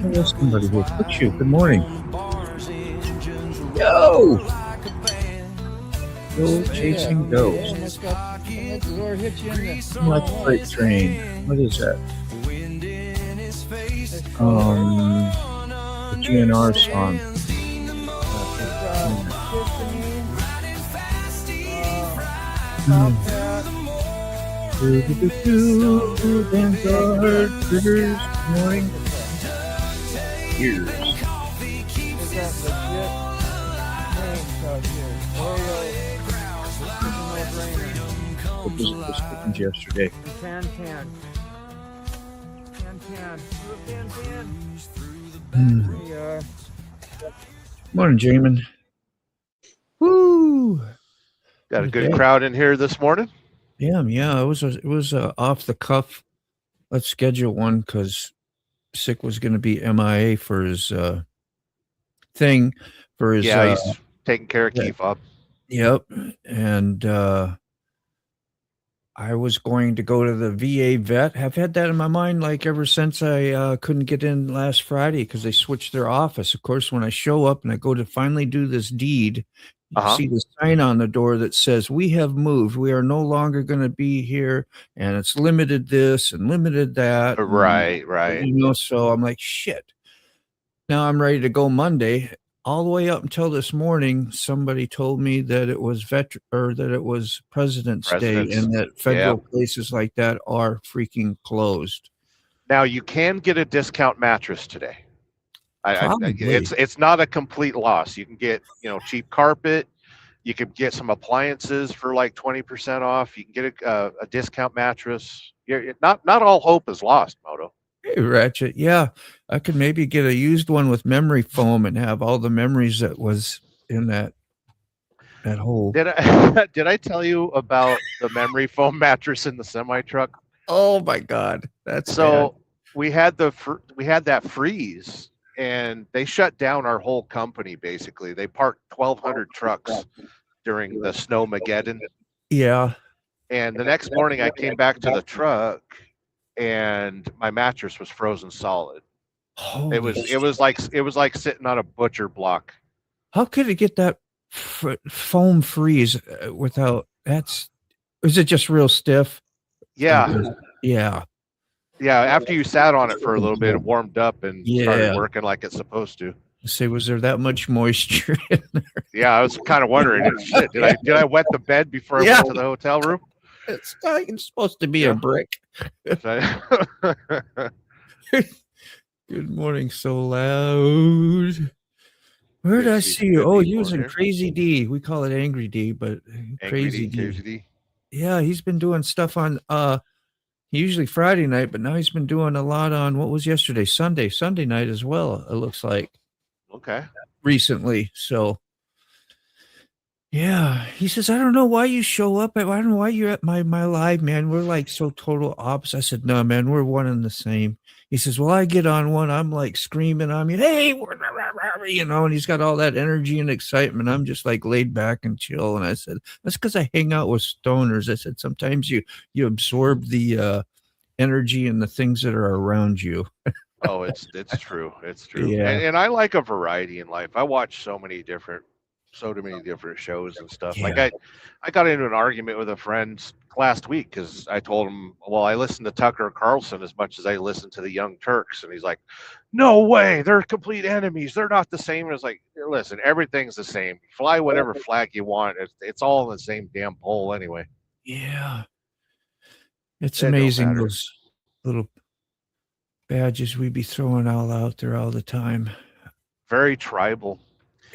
There's somebody here. Put you. Good morning. Yo! Go chasing ghosts. Like a freight train. What is that? The GNR song. Good morning. Years. It was happened yesterday. Morning, Jamin. Woo! Got a good crowd in here this morning. Yeah. It was off the cuff. Let's schedule one because Sick was going to be MIA for his thing for his. Yeah, he's taking care of Keith Fob. Yep, and I was going to go to the VA vet. I've had that in my mind like ever since I couldn't get in last Friday because they switched their office. Of course, when I show up and I go to finally do this deed, you see the sign on the door that says, "We have moved. We are no longer going to be here, and it's limited this and limited that." Right. You know, so I'm like, shit. Now I'm ready to go Monday. All the way up until this morning, somebody told me that it was President's Day and that federal places like that are freaking closed. Now you can get a discount mattress today. It's not a complete loss. You can get cheap carpet. You can get some appliances for like 20% off. You can get a discount mattress. Not all hope is lost, Moto. Hey, Ratchet. Yeah, I could maybe get a used one with memory foam and have all the memories that was in that hole. Did I tell you about the memory foam mattress in the semi truck? Oh my God, that's so bad. we had that freeze, and they shut down our whole company. Basically, they parked 1,200 trucks during the Snowmageddon. Yeah. And the next morning, I came back to the truck, and my mattress was frozen solid. Holy it was like sitting on a butcher block. How could it get that foam freeze without? Is it just real stiff? Yeah. After you sat on it for a little bit, it warmed up and started working like it's supposed to. Say, was there that much moisture in there? Yeah, I was kind of wondering. Shit, did I wet the bed before I went to the hotel room? It's supposed to be a brick. Good morning, so loud. Where did I see you? Oh, using Crazy D. We call it Angry D, but Crazy D. Yeah, he's been doing stuff on usually Friday night, but now he's been doing a lot on what was yesterday, Sunday night as well. It looks like. Okay. Recently, so. Yeah, he says, I don't know why you show up. I don't know why you're at my live, man. We're like so total opposite. I said, no, man, we're one and the same. He says, well, I get on one. I'm like screaming. I mean, hey, and he's got all that energy and excitement. I'm just like laid back and chill. And I said, that's because I hang out with stoners. I said, sometimes you absorb the energy and the things that are around you. Oh, it's true. It's true. Yeah. And I like a variety in life. I watch so many different shows and stuff. Yeah. Like I got into an argument with a friend last week because I told him, well, I listen to Tucker Carlson as much as I listen to the Young Turks, and he's like, no way, they're complete enemies, they're not the same. And it's like, listen, everything's the same. Fly whatever flag you want. It's all in the same damn pole anyway. Yeah, it's amazing those little badges we be throwing all out there all the time. Very tribal.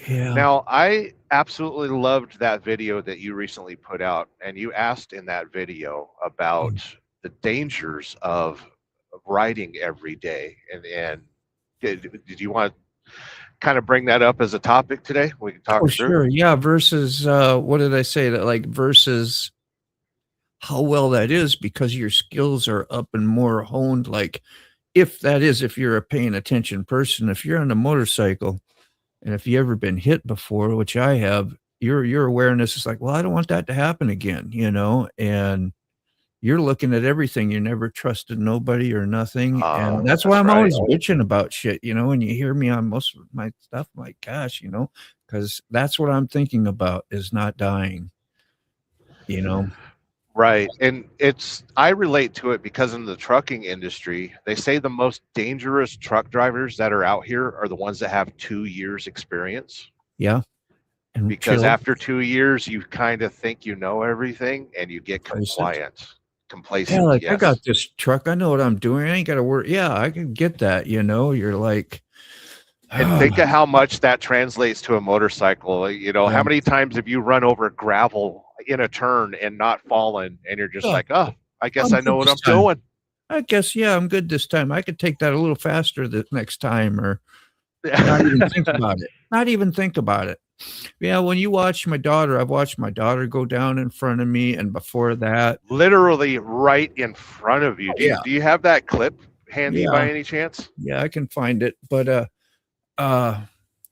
Yeah. Now, I absolutely loved that video that you recently put out, and you asked in that video about the dangers of riding every day. And did you want to kind of bring that up as a topic today? We can talk through. Sure. Yeah. Versus, what did I say? That like versus how well that is because your skills are up and more honed. Like if you're a paying attention person, if you're on a motorcycle, and if you ever been hit before, which I have, your awareness is like, well, I don't want that to happen again, and you're looking at everything. You never trusted nobody or nothing. And that's why That's I'm right. always bitching about shit, you know, and you hear me on most of my stuff. I'm like, gosh, you know, because that's what I'm thinking about is not dying, you know? Right. And I relate to it because in the trucking industry, they say the most dangerous truck drivers that are out here are the ones that have 2 years experience. Yeah. And Because chill. after 2 years, you kind of think you know everything and you get Complacent. Yeah, complacent. like I got Yes. this truck. I know what I'm doing. I ain't got to worry. Yeah, I can get that. You know, you're like, And think of how much that translates to a motorcycle. You know, yeah, how many times have you run over gravel in a turn and not fallen? And you're just yeah, like, oh, I guess I'm I know good what this I'm time. doing. I guess, yeah, I'm good this time. I could take that a little faster the next time or not even think about it. Not even think about it. Yeah, when you watch my daughter, I've watched my daughter go down in front of me, and before that, Literally right in front of you. yeah, Do you have that clip handy yeah, by any chance? yeah, I can find it. But uh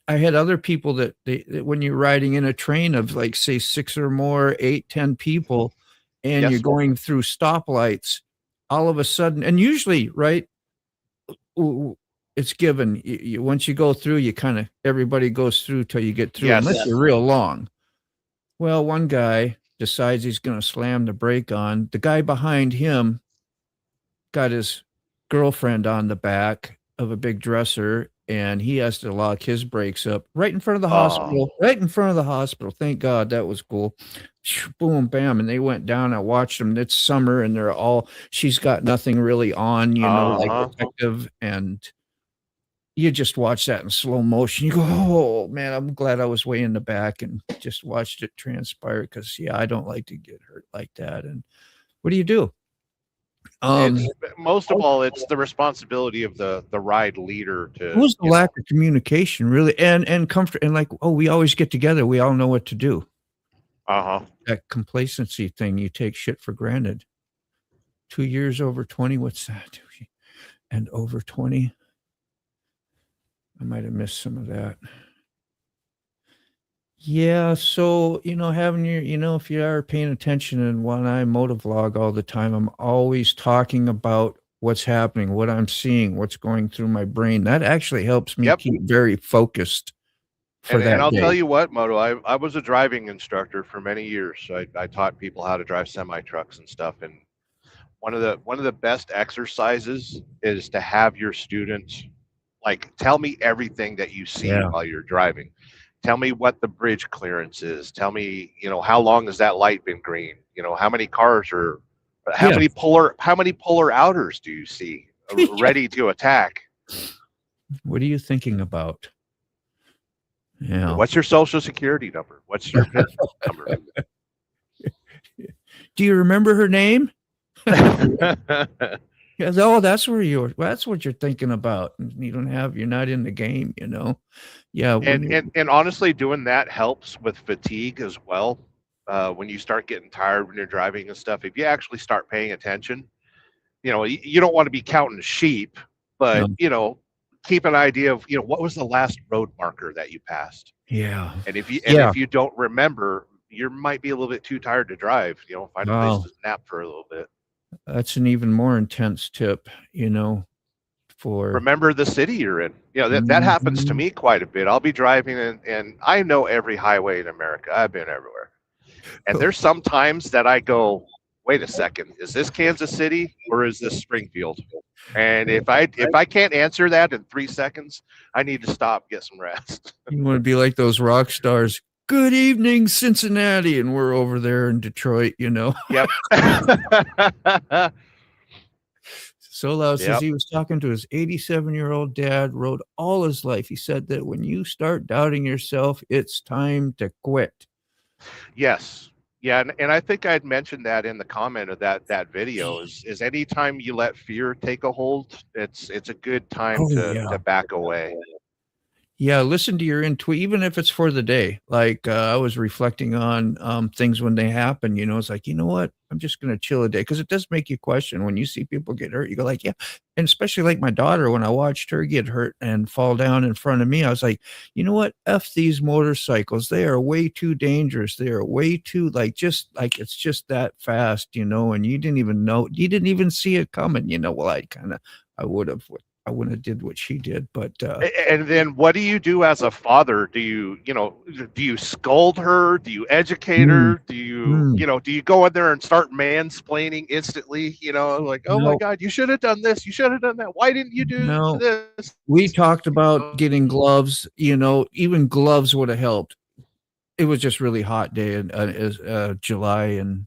I had other people that when you're riding in a train of like say 6 or more, 8, 10 people, and you're Yes. going through stoplights, all of a sudden, and usually, right, it's given. Once you go through, you kind of everybody goes through till you get through, unless Yes. you're real long. Well, one guy decides he's going to slam the brake on. The guy behind him got his girlfriend on the back of a big dresser, and he has to lock his brakes up right in front of the hospital. Right in front of the hospital. Thank God, that was cool. Boom, bam, and they went down. I watched them. It's summer, and they're all. She's got nothing really on, you know, like protective, and you just watch that in slow motion. You go, oh man, I'm glad I was way in the back and just watched it transpire because yeah, I don't like to get hurt like that. And what do you do? It's most of all, it's the responsibility of the ride leader It to, was the lack of communication, really, and comfort, and like, oh, we always get together. We all know what to do. That complacency thing, you take shit for granted. 2 years over 20, what's that? And over 20. I might have missed some of that. Yeah, so, you know, having your, you know, if you are paying attention and when I motovlog all the time, I'm always talking about what's happening, what I'm seeing, what's going through my brain. That actually helps me keep very focused for that and I'll day. tell you what, Moto, I was a driving instructor for many years. I taught people how to drive semi trucks and stuff. And one of the best exercises is to have your students like tell me everything that you see while you're driving. Tell me what the bridge clearance is. Tell me, you know, how long has that light been green? You know, how many cars are how many polar outers do you see ready to attack? What are you thinking about? Yeah. What's your social security number? What's your PIN number? Do you remember her name? Yes, oh, that's what you're thinking about. You don't have, you're not in the game, you know. Yeah. And honestly, doing that helps with fatigue as well. When you start getting tired when you're driving and stuff, if you actually start paying attention, you know, you don't want to be counting sheep, but you know, keep an idea of, you know, what was the last road marker that you passed. Yeah. And if you don't remember, you might be a little bit too tired to drive, you know, find a place to nap for a little bit. That's an even more intense tip, you know, for remember the city you're in. You know, that happens to me quite a bit. I'll be driving and I know every highway in America. I've been everywhere. And there's some times that I go, wait a second, is this Kansas City or is this Springfield? And if I can't answer that in 3 seconds, I need to stop, get some rest. You want to be like those rock stars. Good evening, Cincinnati, and we're over there in Detroit, you know. Yep. So loud says he was talking to his 87-year-old dad, rode all his life. He said that when you start doubting yourself, it's time to quit. Yes. Yeah, and I think I'd mentioned that in the comment of that video is anytime you let fear take a hold, it's a good time to back away. Yeah, listen to your intuition, even if it's for the day. Like I was reflecting on things when they happen, you know, it's like, you know what? I'm just going to chill a day. Because it does make you question when you see people get hurt. You go like, yeah. And especially like my daughter, when I watched her get hurt and fall down in front of me, I was like, you know what? F these motorcycles. They are way too dangerous. They are way too just like it's just that fast, and you didn't even know. You didn't even see it coming. Well, I wouldn't have did what she did, but and then what do you do as a father? Do you scold her? Do you educate her? Do you go in there and start mansplaining instantly? Like, oh my God, you should have done this. You should have done that. Why didn't you do this? We talked about getting gloves. Even gloves would have helped. It was just really hot day in July and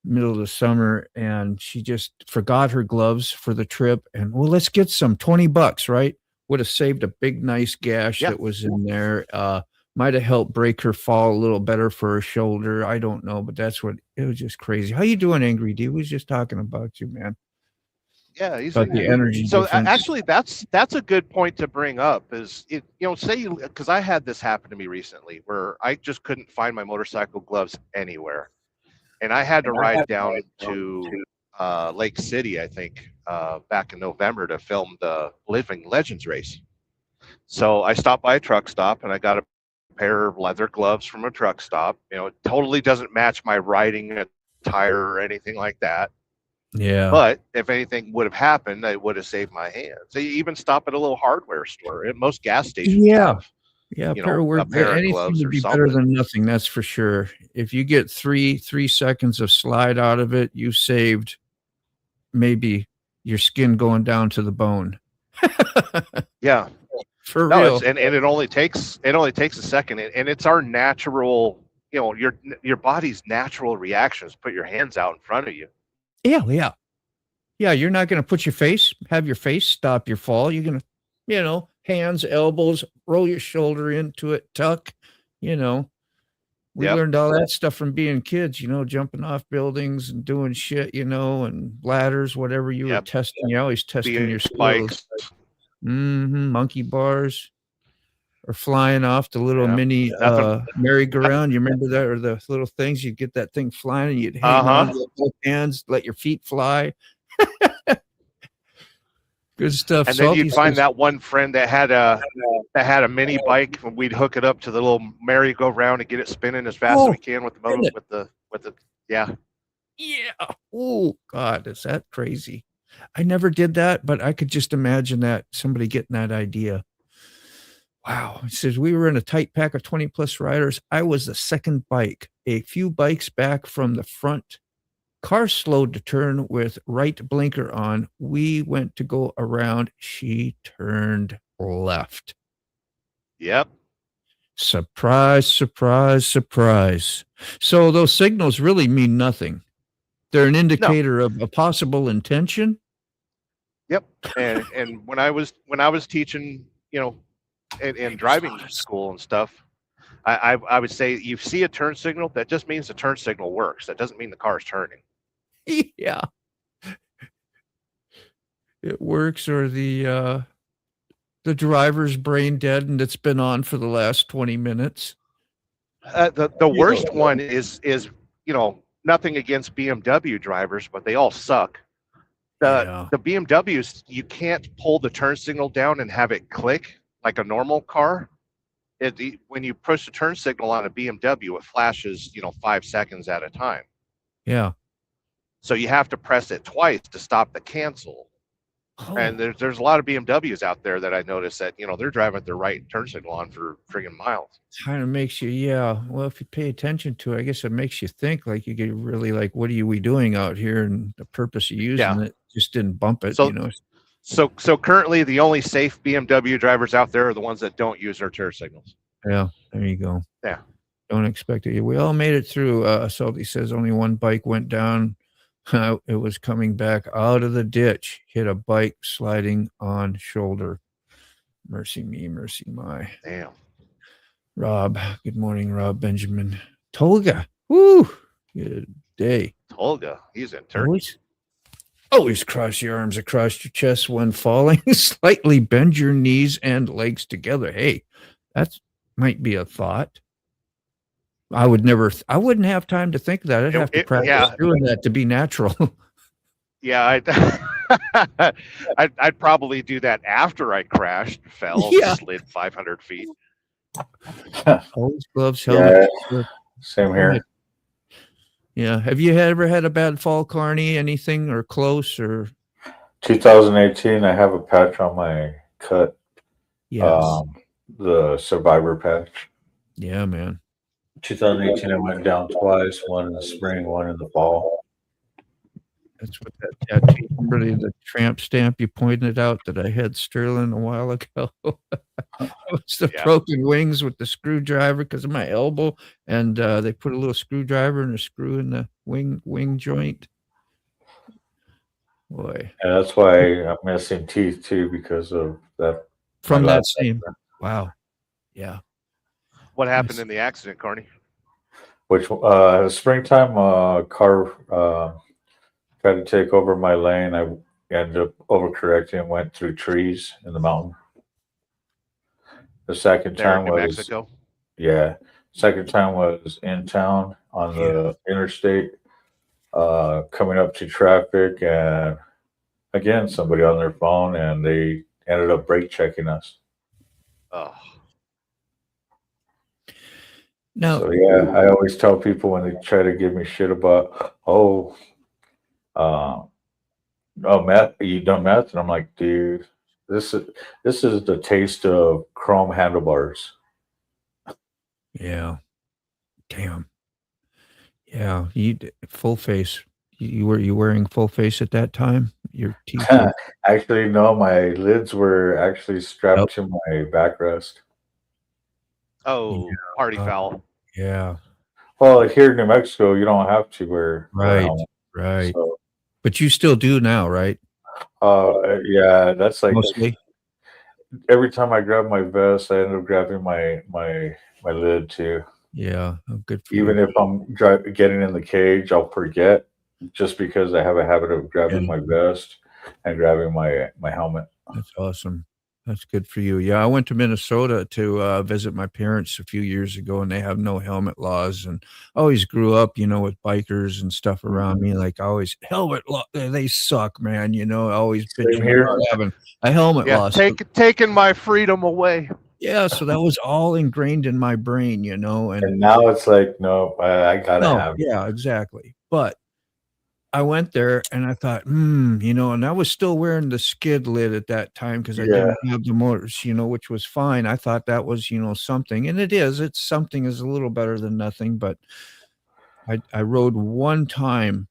middle of the summer, and she just forgot her gloves for the trip, and well, let's get some $20, right? Would have saved a big nice gash that was in there. Might have helped break her fall a little better for her shoulder. I don't know, but it was just crazy. How you doing, Angry D? We was just talking about you, man. Yeah, he's about the energy. So actually, that's a good point to bring up. Is because I had this happen to me recently where I just couldn't find my motorcycle gloves anywhere. And I had to ride down to Lake City, I think, back in November to film the Living Legends race. So I stopped by a truck stop and I got a pair of leather gloves from a truck stop. It totally doesn't match my riding attire or anything like that. Yeah. But if anything would have happened, I would have saved my hands. So you even stop at a little hardware store. At most gas stations have. Yeah, a pair of gloves would be better than nothing. That's for sure. If you get three seconds of slide out of it, you saved maybe your skin going down to the bone. Yeah, for real. And it only takes a second, and it's our natural, your body's natural reactions. Put your hands out in front of you. Yeah. You're not going to have your face stop your fall. You're going to, hands, elbows, roll your shoulder into it, tuck, we learned all that stuff from being kids, jumping off buildings and doing shit, and ladders, whatever you were testing. You're always testing your skills. Monkey bars or flying off the little mini merry-go-round. You remember that? Or the little things, you'd get that thing flying and you'd hang on with both hands, let your feet fly. Good stuff. And then you'd find that one friend that had a mini bike, and we'd hook it up to the little merry-go-round and get it spinning as fast as we can with the motor, yeah. Oh God, is that crazy? I never did that, but I could just imagine that somebody getting that idea. Wow. It says we were in a tight pack of 20 plus riders. I was the second bike, a few bikes back from the front. Car slowed to turn with right blinker on. We went to go around. She turned left. Yep. Surprise, surprise, surprise. So those signals really mean nothing. They're an indicator of a possible intention. Yep. And when I was teaching, in driving school and stuff, I would say you see a turn signal, that just means the turn signal works. That doesn't mean the car is turning. Yeah. It works, or the driver's brain dead and it's been on for the last 20 minutes. The worst one is nothing against BMW drivers, but they all suck. The BMWs, you can't pull the turn signal down and have it click like a normal car. When you push the turn signal on a BMW, it flashes 5 seconds at a time. Yeah. So you have to press it twice to stop the cancel. Oh. And there's a lot of BMWs out there that I noticed that they're driving at their right turn signal on for friggin' miles. Kind of makes you, well, if you pay attention to it, I guess it makes you think, like, you get really like, what are we doing out here, and the purpose of using it just didn't bump it. So currently the only safe BMW drivers out there are the ones that don't use their turn signals. Yeah, there you go. Yeah, don't expect it. We all made it through. Salty says only one bike went down. It was coming back out of the ditch, hit a bike sliding on shoulder. Mercy me, mercy my. Damn. Rob, good morning, Rob Benjamin. Tolga, woo, good day. Tolga, he's in Turkey. Always cross your arms across your chest when falling. Slightly bend your knees and legs together. Hey, that might be a thought. I wouldn't have time to think of that. I'd have to practice doing that to be natural. Yeah, I'd probably do that after I crashed, fell, slid 500 feet. Always gloves, helmet. Yeah, same here. Yeah. Have you ever had a bad fall, Carney? Anything or close or? 2018, I have a patch on my cut. Yes. The survivor patch. Yeah, man. 2018, I went down twice, one in the spring, one in the fall. That's what that tattoo, really, the tramp stamp you pointed out that I had Sterling a while ago. It was the broken wings with the screwdriver because of my elbow, and they put a little screwdriver and a screw in the wing joint. Boy, and that's why I'm missing teeth too because of that. From that same. Wow. Yeah. What happened in the accident, Carney? Which springtime car tried to take over my lane. I ended up overcorrecting and went through trees in the mountain. The second time was Mexico. Yeah. Second time was in town on the interstate, coming up to traffic, and again somebody on their phone, and they ended up brake checking us. Oh. No. So yeah, I always tell people when they try to give me shit about, meth, you done meth, and I'm like, dude, this is the taste of chrome handlebars. Yeah. Damn. Yeah. You full face. You were wearing full face at that time? Your teeth? Actually, no. My lids were actually strapped to my backrest. Oh, party foul. Yeah. Well, here in New Mexico, you don't have to wear right. So. But you still do now, right? Yeah, that's like mostly. Every time I grab my vest, I end up grabbing my lid too. Yeah, good for Even if I'm getting in the cage, I'll forget just because I have a habit of grabbing my vest and grabbing my helmet. That's awesome. That's good for you. Yeah, I went to Minnesota to visit my parents a few years ago, and they have no helmet laws. And I always grew up, with bikers and stuff around me. Like always, helmet law, they suck, man. Always bitching about having a helmet law. Taking my freedom away. Yeah, so that was all ingrained in my brain, and now it's like, no, I gotta have it. Yeah, exactly. But I went there and I thought, and I was still wearing the skid lid at that time because I didn't have the motors, which was fine. I thought that was, something, and it is. It's something is a little better than nothing. But I rode one time,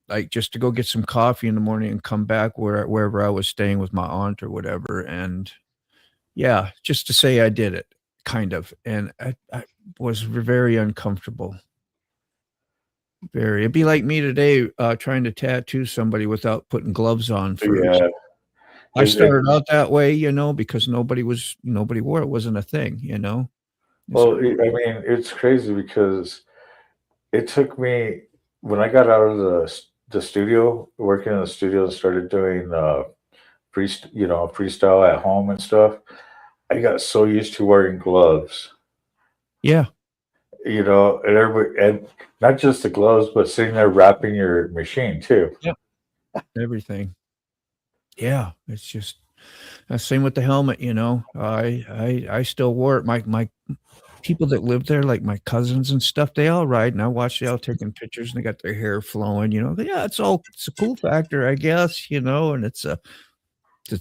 like just to go get some coffee in the morning and come back wherever I was staying with my aunt or whatever, and yeah, just to say I did it, kind of, and I was very uncomfortable. It'd be like me today trying to tattoo somebody without putting gloves on first. Yeah. I started out that way, because nobody wore it. It wasn't a thing, Well, I mean, it's crazy because it took me, when I got out of the studio, working in the studio, and started doing freestyle at home and stuff, I got so used to wearing gloves. Yeah. And everybody, and not just the gloves, but sitting there wrapping your machine too. Yep. Everything. Yeah. It's just same with the helmet, I still wore it. My people that live there, like my cousins and stuff, they all ride, and I watch they all taking pictures and they got their hair flowing, yeah, it's a cool factor, I guess, and it's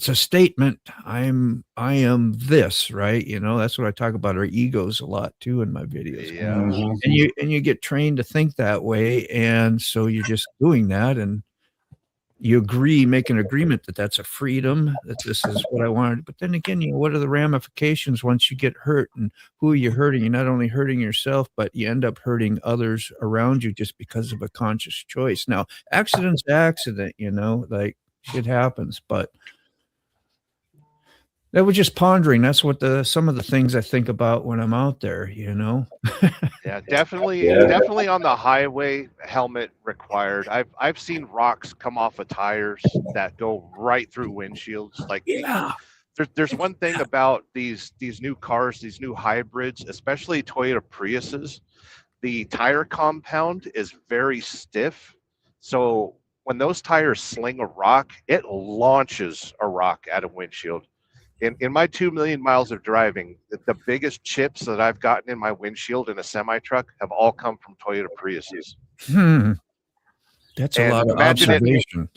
a statement. I am this, right? That's what I talk about, our egos a lot too in my videos. Yeah. Mm-hmm. And you get trained to think that way, and so you're just doing that, and you make an agreement that that's a freedom, that this is what I wanted. But then again, what are the ramifications once you get hurt, and who are you hurting? You're not only hurting yourself, but you end up hurting others around you just because of a conscious choice. Now, accident's accident, like shit happens, but that was just pondering. That's what some of the things I think about when I'm out there, Yeah, definitely on the highway, helmet required. I've seen rocks come off of tires that go right through windshields. Like there's one thing about these new cars, these new hybrids, especially Toyota Priuses. The tire compound is very stiff, so when those tires sling a rock, it launches a rock at a windshield. In my 2 million miles of driving, the biggest chips that I've gotten in my windshield in a semi truck have all come from Toyota Priuses. That's a lot of observation.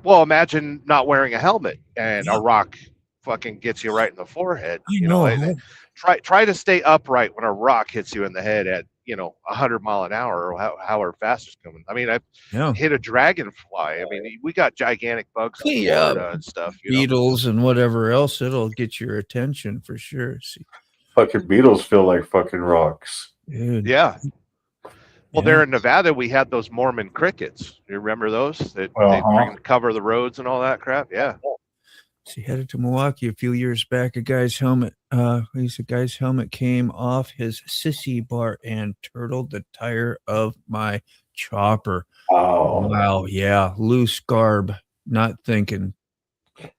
Well, imagine not wearing a helmet and a rock fucking gets you right in the forehead. You know, try to stay upright when a rock hits you in the head at 100 mile an hour or however fast it's coming. I mean, I've hit a dragonfly. I mean, we got gigantic bugs in Florida and stuff. Beetles and whatever else, it'll get your attention for sure. See, fucking beetles feel like fucking rocks. Dude. Yeah. Well, there in Nevada, we had those Mormon crickets. You remember those? They cover the roads and all that crap. Yeah. So he headed to Milwaukee a few years back. A guy's helmet came off his sissy bar and turtled the tire of my chopper. Oh wow, yeah, loose garb, not thinking,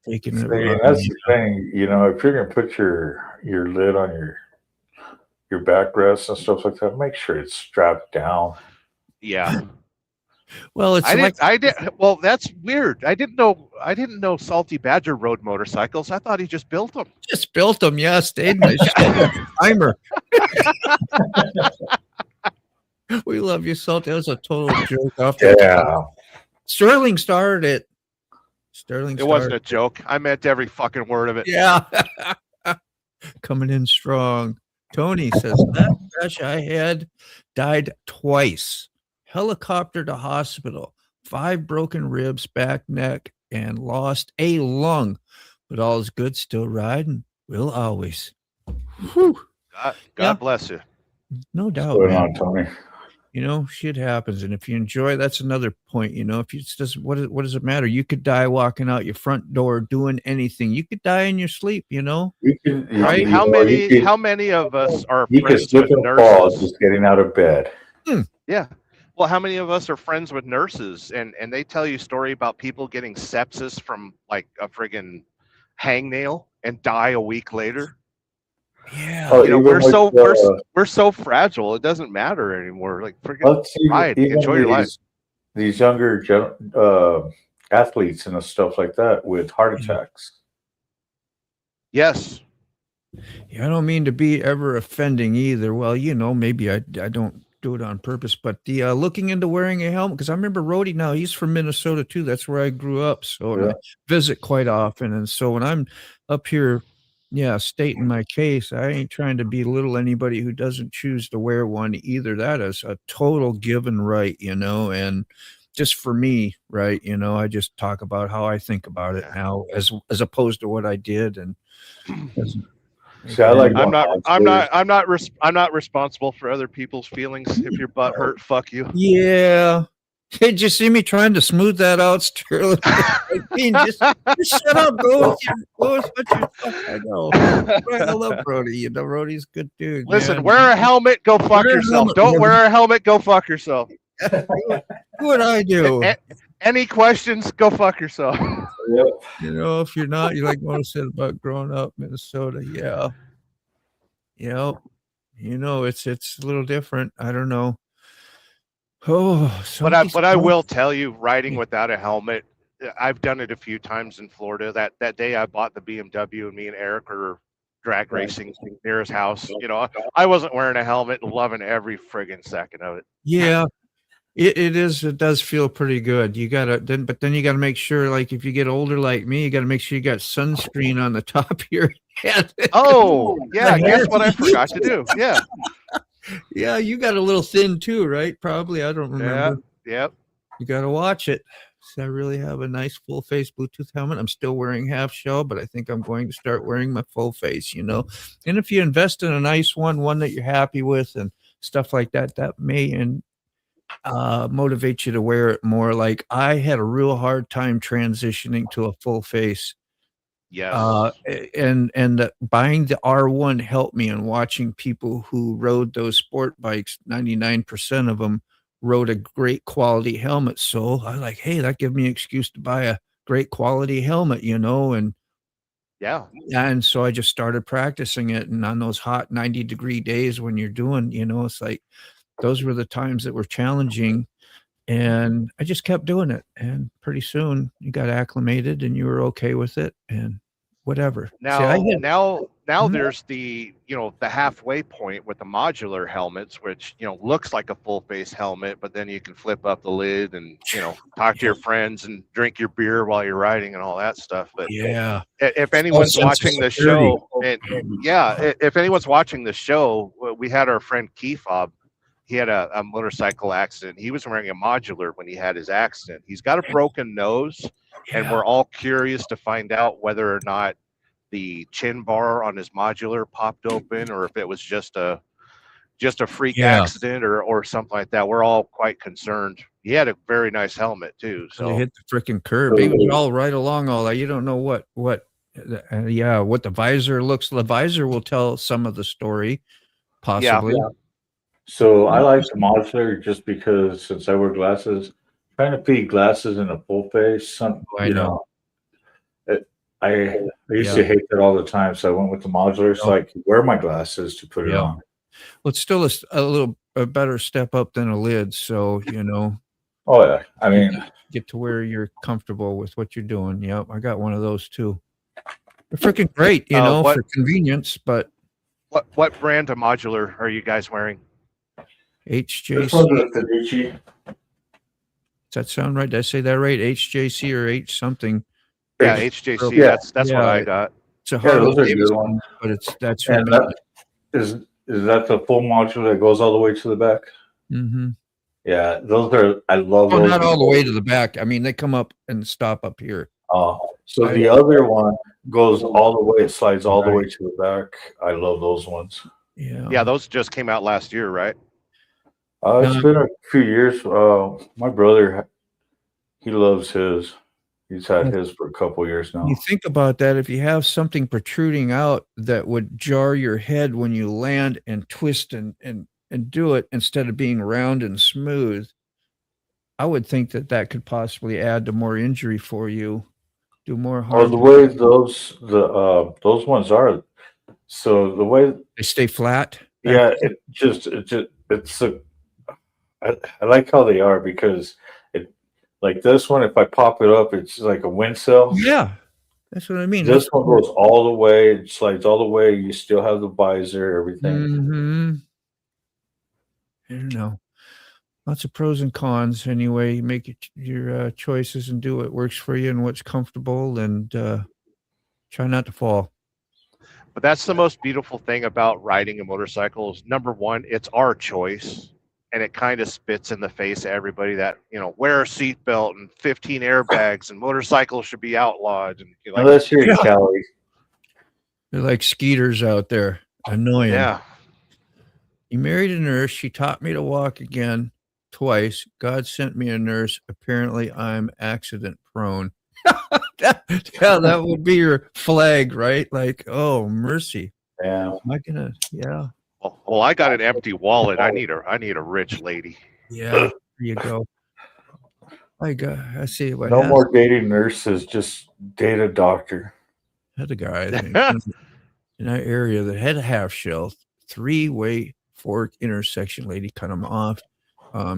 taking it. That's the thing, if you're gonna put your lid on your backrest and stuff like that, make sure it's strapped down. Yeah. Well, well, that's weird. I didn't know Salty Badger rode motorcycles. I thought he just built them. Yeah. Stayed in the timer. We love you, Salty. That was a total joke. Off Sterling started it. It wasn't a joke. I meant every fucking word of it. Yeah. Coming in strong. Tony says that crash I had, died twice. Helicopter to hospital, 5 broken ribs, back, neck, and lost a lung. But all is good, still riding. Will always. Whew. God bless you. No doubt. What's going on, Tony? Shit happens. And if you enjoy, that's another point. If you just what does it matter? You could die walking out your front door doing anything. You could die in your sleep, You can, right? How many of us are you friends could with slip and fall just getting out of bed? Yeah. Well, how many of us are friends with nurses and they tell you a story about people getting sepsis from like a friggin' hangnail and die a week later? Yeah. We're so fragile. It doesn't matter anymore. Like friggin' ride, enjoy your life. These younger athletes and stuff like that with heart attacks. Yes. Yeah, I don't mean to be ever offending either. Well, maybe I don't do it on purpose, but the looking into wearing a helmet, because I remember Rody now, he's from Minnesota too. That's where I grew up. So I visit quite often. And so when I'm up here, stating my case, I ain't trying to belittle anybody who doesn't choose to wear one either. That is a total given right, and just for me, right, I just talk about how I think about it now as opposed to what I did. And See, I'm not responsible for other people's feelings. If your butt hurt, fuck you. Yeah. Did you see me trying to smooth that out, Sterling? just shut up, go with what you fuck. I know. I love Brody. Brody's a good dude. Listen, wear a helmet, go fuck yourself. Don't wear a helmet, go fuck yourself. Do what I do. Any questions, go fuck yourself. Yep. If you're not, you like what I said about growing up in Minnesota. Yeah. It's a little different. I don't know. But I will tell you, riding without a helmet, I've done it a few times in Florida. That day I bought the BMW and me and Eric were drag racing near his house. I wasn't wearing a helmet and loving every friggin' second of it. Yeah. It does feel pretty good. But then you gotta make sure, like if you get older like me, you gotta make sure you got sunscreen on the top of your head. Oh, yeah, guess what I forgot to do? Yeah. Yeah, you got a little thin too, right? Probably. I don't remember. Yeah. Yep. You gotta watch it. So I really have a nice full face Bluetooth helmet. I'm still wearing half shell, but I think I'm going to start wearing my full face, And if you invest in a nice one that you're happy with and stuff like that, that may motivate you to wear it more. Like I had a real hard time transitioning to a full face. Yes. And buying the R1 helped me in watching people who rode those sport bikes. 99% of them rode a great quality helmet. So I like, hey, that gave me an excuse to buy a great quality helmet, and Yeah. And so I just started practicing it. And on those hot 90-degree days when you're doing, it's like those were the times that were challenging. And I just kept doing it. And pretty soon you got acclimated and you were okay with it and whatever. Now, See, now there's the halfway point with the modular helmets, which looks like a full face helmet, but then you can flip up the lid and talk to your friends and drink your beer while you're riding and all that stuff. But yeah, if anyone's watching the show, if anyone's watching the show, we had our friend Keyfob. He had a motorcycle accident. He was wearing a modular when he had his accident. He's got a broken nose, and we're all curious to find out whether or not the chin bar on his modular popped open, or if it was just a freak accident or something like that. We're all quite concerned. He had a very nice helmet too. So they hit the freaking curb. He was all right along all that. You don't know what the visor looks. The visor will tell some of the story, possibly. Yeah. So I like the modular just because since I wear glasses, trying to feed glasses in a full face, I used to hate that all the time. So I went with the modular. So I could wear my glasses to put it on. Well, it's still a better step up than a lid. So, Oh, yeah. I mean, get to where you're comfortable with what you're doing. Yep. I got one of those too. They're freaking great, for convenience. But what brand of modular are you guys wearing? HJC. Does that sound right? Did I say that right? HJC or H something? Yeah, HJC. Yeah. That's what I got. It's a hard those are good ones. But that's and is that the full modular that goes all the way to the back? Mm-hmm. Yeah, those are. I love those. Not all the way to the back. I mean, they come up and stop up here. Oh, so the other one goes all the way. It slides all the way to the back. I love those ones. Yeah. Yeah, those just came out last year, right? It's been a few years. My brother, he loves his. He's had his for a couple of years now. You think about that. If you have something protruding out that would jar your head when you land and twist and do it instead of being round and smooth, I would think that could possibly add to more injury for you, do more harm. Or the way those ones are. So the way they stay flat. Yeah, I like how they are because it, like this one, if I pop it up, it's like a wind cell. Yeah, that's what I mean. This one goes all the way, it slides all the way. You still have the visor, everything. Mm-hmm. I don't know. Lots of pros and cons. Anyway, you make your choices and do what works for you and what's comfortable, and try not to fall. But that's the most beautiful thing about riding a motorcycle is, number one, it's our choice. And it kind of spits in the face of everybody that, wear a seatbelt and 15 airbags and motorcycles should be outlawed. And unless you're in Cali. They're like skeeters out there. Annoying. Yeah. You married a nurse. She taught me to walk again twice. God sent me a nurse. Apparently, I'm accident prone. that would be your flag, right? Like, oh, mercy. Yeah. Am I gonna? Yeah. Well, I got an empty wallet. I need a rich lady. Yeah, there you go. I see what. No more dating nurses, just date a doctor. I had a guy in that area that had a half shell, 3-way fork intersection. Lady cut him off.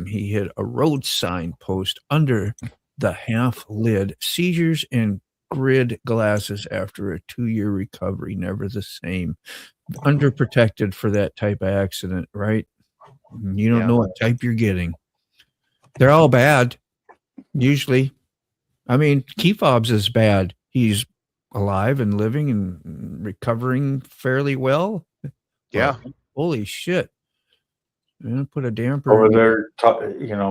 He hit a road sign post under the half lid. Seizures and grid glasses after a 2-year recovery. Never the same. Underprotected for that type of accident, right? You don't know what type you're getting. They're all bad, usually. I mean, Keyfob's is bad. He's alive and living and recovering fairly well. Yeah. But, holy shit. Put a damper over there,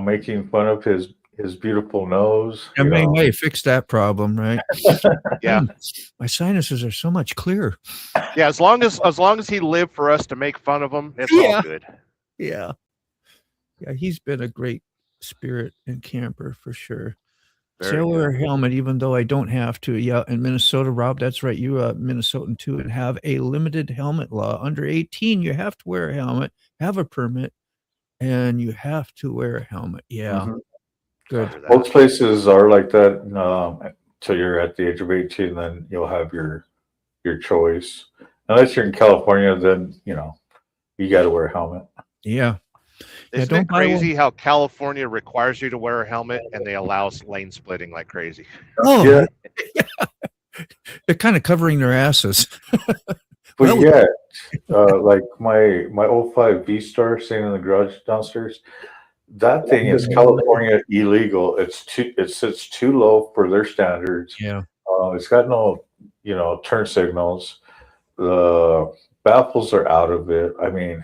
making fun of his beautiful nose. I mean, hey, fix that problem, right? Yeah. My sinuses are so much clearer. Yeah, as long as he lived for us to make fun of him, it's all good. Yeah. Yeah, he's been a great spirit and camper for sure. So I wear a helmet even though I don't have to. Yeah, in Minnesota, Rob, that's right. You Minnesotan too, and have a limited helmet law. Under 18, you have to wear a helmet, have a permit, and you have to wear a helmet. Yeah. Mm-hmm. Good. Most places are like that until you're at the age of 18, then you'll have your your choice. Unless you're in California, then you got to wear a helmet. Yeah. Isn't it crazy how California requires you to wear a helmet and they allow lane splitting like crazy? Oh, yeah. They're kind of covering their asses. But like my 05 V-Star sitting in the garage downstairs, that thing is California illegal. It sits too low for their standards. Yeah. It's got no, turn signals. The baffles are out of it. I mean,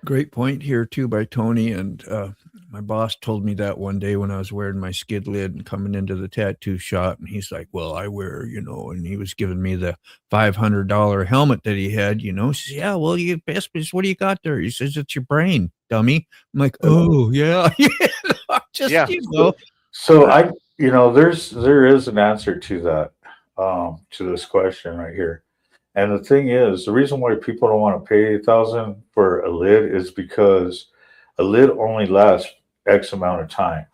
great point here too by Tony. And my boss told me that one day when I was wearing my skid lid and coming into the tattoo shop, and he's like, well, I wear, and he was giving me the $500 helmet that he had, He says, yeah, well, you best, what do you got there? He says, it's your brain, dummy. I'm like, oh yeah. Just, So there is an answer to that, to this question right here. And the thing is, the reason why people don't want to pay $8,000 for a lid is because a lid only lasts X amount of time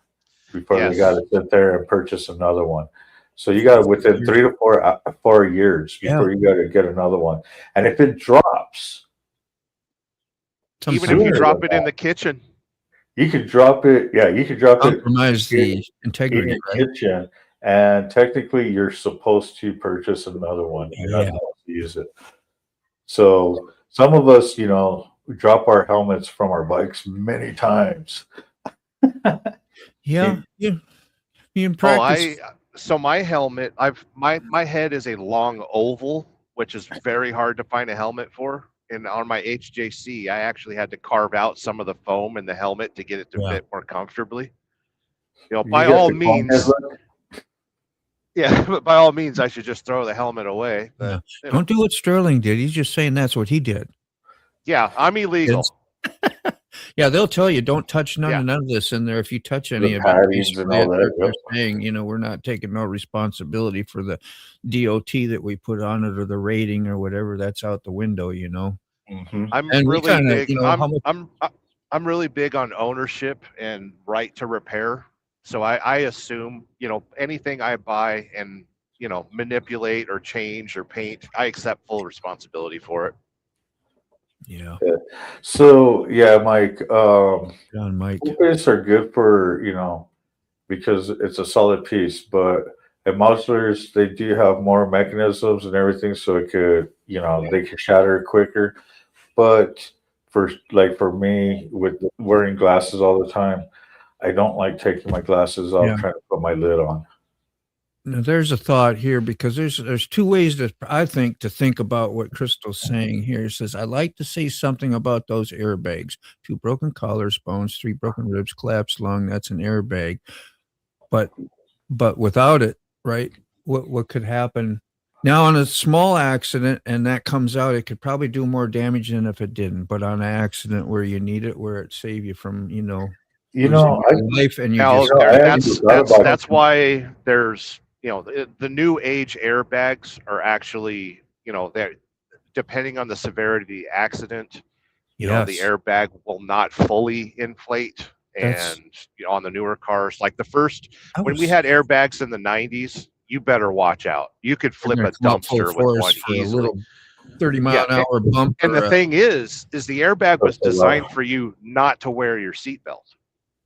before they got to sit there and purchase another one. So you got to within 3 to 4 years before you got to get another one. And if it drops, even if you drop it in the kitchen, you could drop it. Yeah, you could drop compromise the integrity in the kitchen, and technically you're supposed to purchase another one. You're not supposed to use it. So some of us, drop our helmets from our bikes many times. In practice. So my helmet, my head is a long oval, which is very hard to find a helmet for. And on my HJC, I actually had to carve out some of the foam in the helmet to get it to fit more comfortably. By all means, but by all means, I should just throw the helmet away. But, don't do what Sterling did. He's just saying that's what he did. Yeah, I'm illegal. They'll tell you don't touch none of this in there. If you touch any of it, they're saying, we're not taking no responsibility for the DOT that we put on it or the rating or whatever. That's out the window, Mm-hmm. I'm really big. I'm really big on ownership and right to repair. So I assume, anything I buy and, manipulate or change or paint, I accept full responsibility for it. Yeah. So Mike. Mike. Bits are good for because it's a solid piece, but at modulars they do have more mechanisms and everything, so it could they can shatter quicker. But for me, with wearing glasses all the time, I don't like taking my glasses off trying to put my lid on. Now, there's a thought here because there's two ways that I think to think about what Crystal's saying here. It says, I like to say something about those airbags. 2 broken collarbones, 3 broken ribs, collapsed lung. That's an airbag. But without it, right, what could happen? Now, on a small accident, and that comes out, it could probably do more damage than if it didn't. But on an accident where you need it, where it save you from, life, and that's why there's the new age airbags are actually they're depending on the severity of the accident. The airbag will not fully inflate, and on the newer cars, like the first when we had airbags in the 90s, you better watch out. You could flip a dumpster with one easily. 30-mile-an-hour bump. And the thing is the airbag was designed for you not to wear your seatbelt.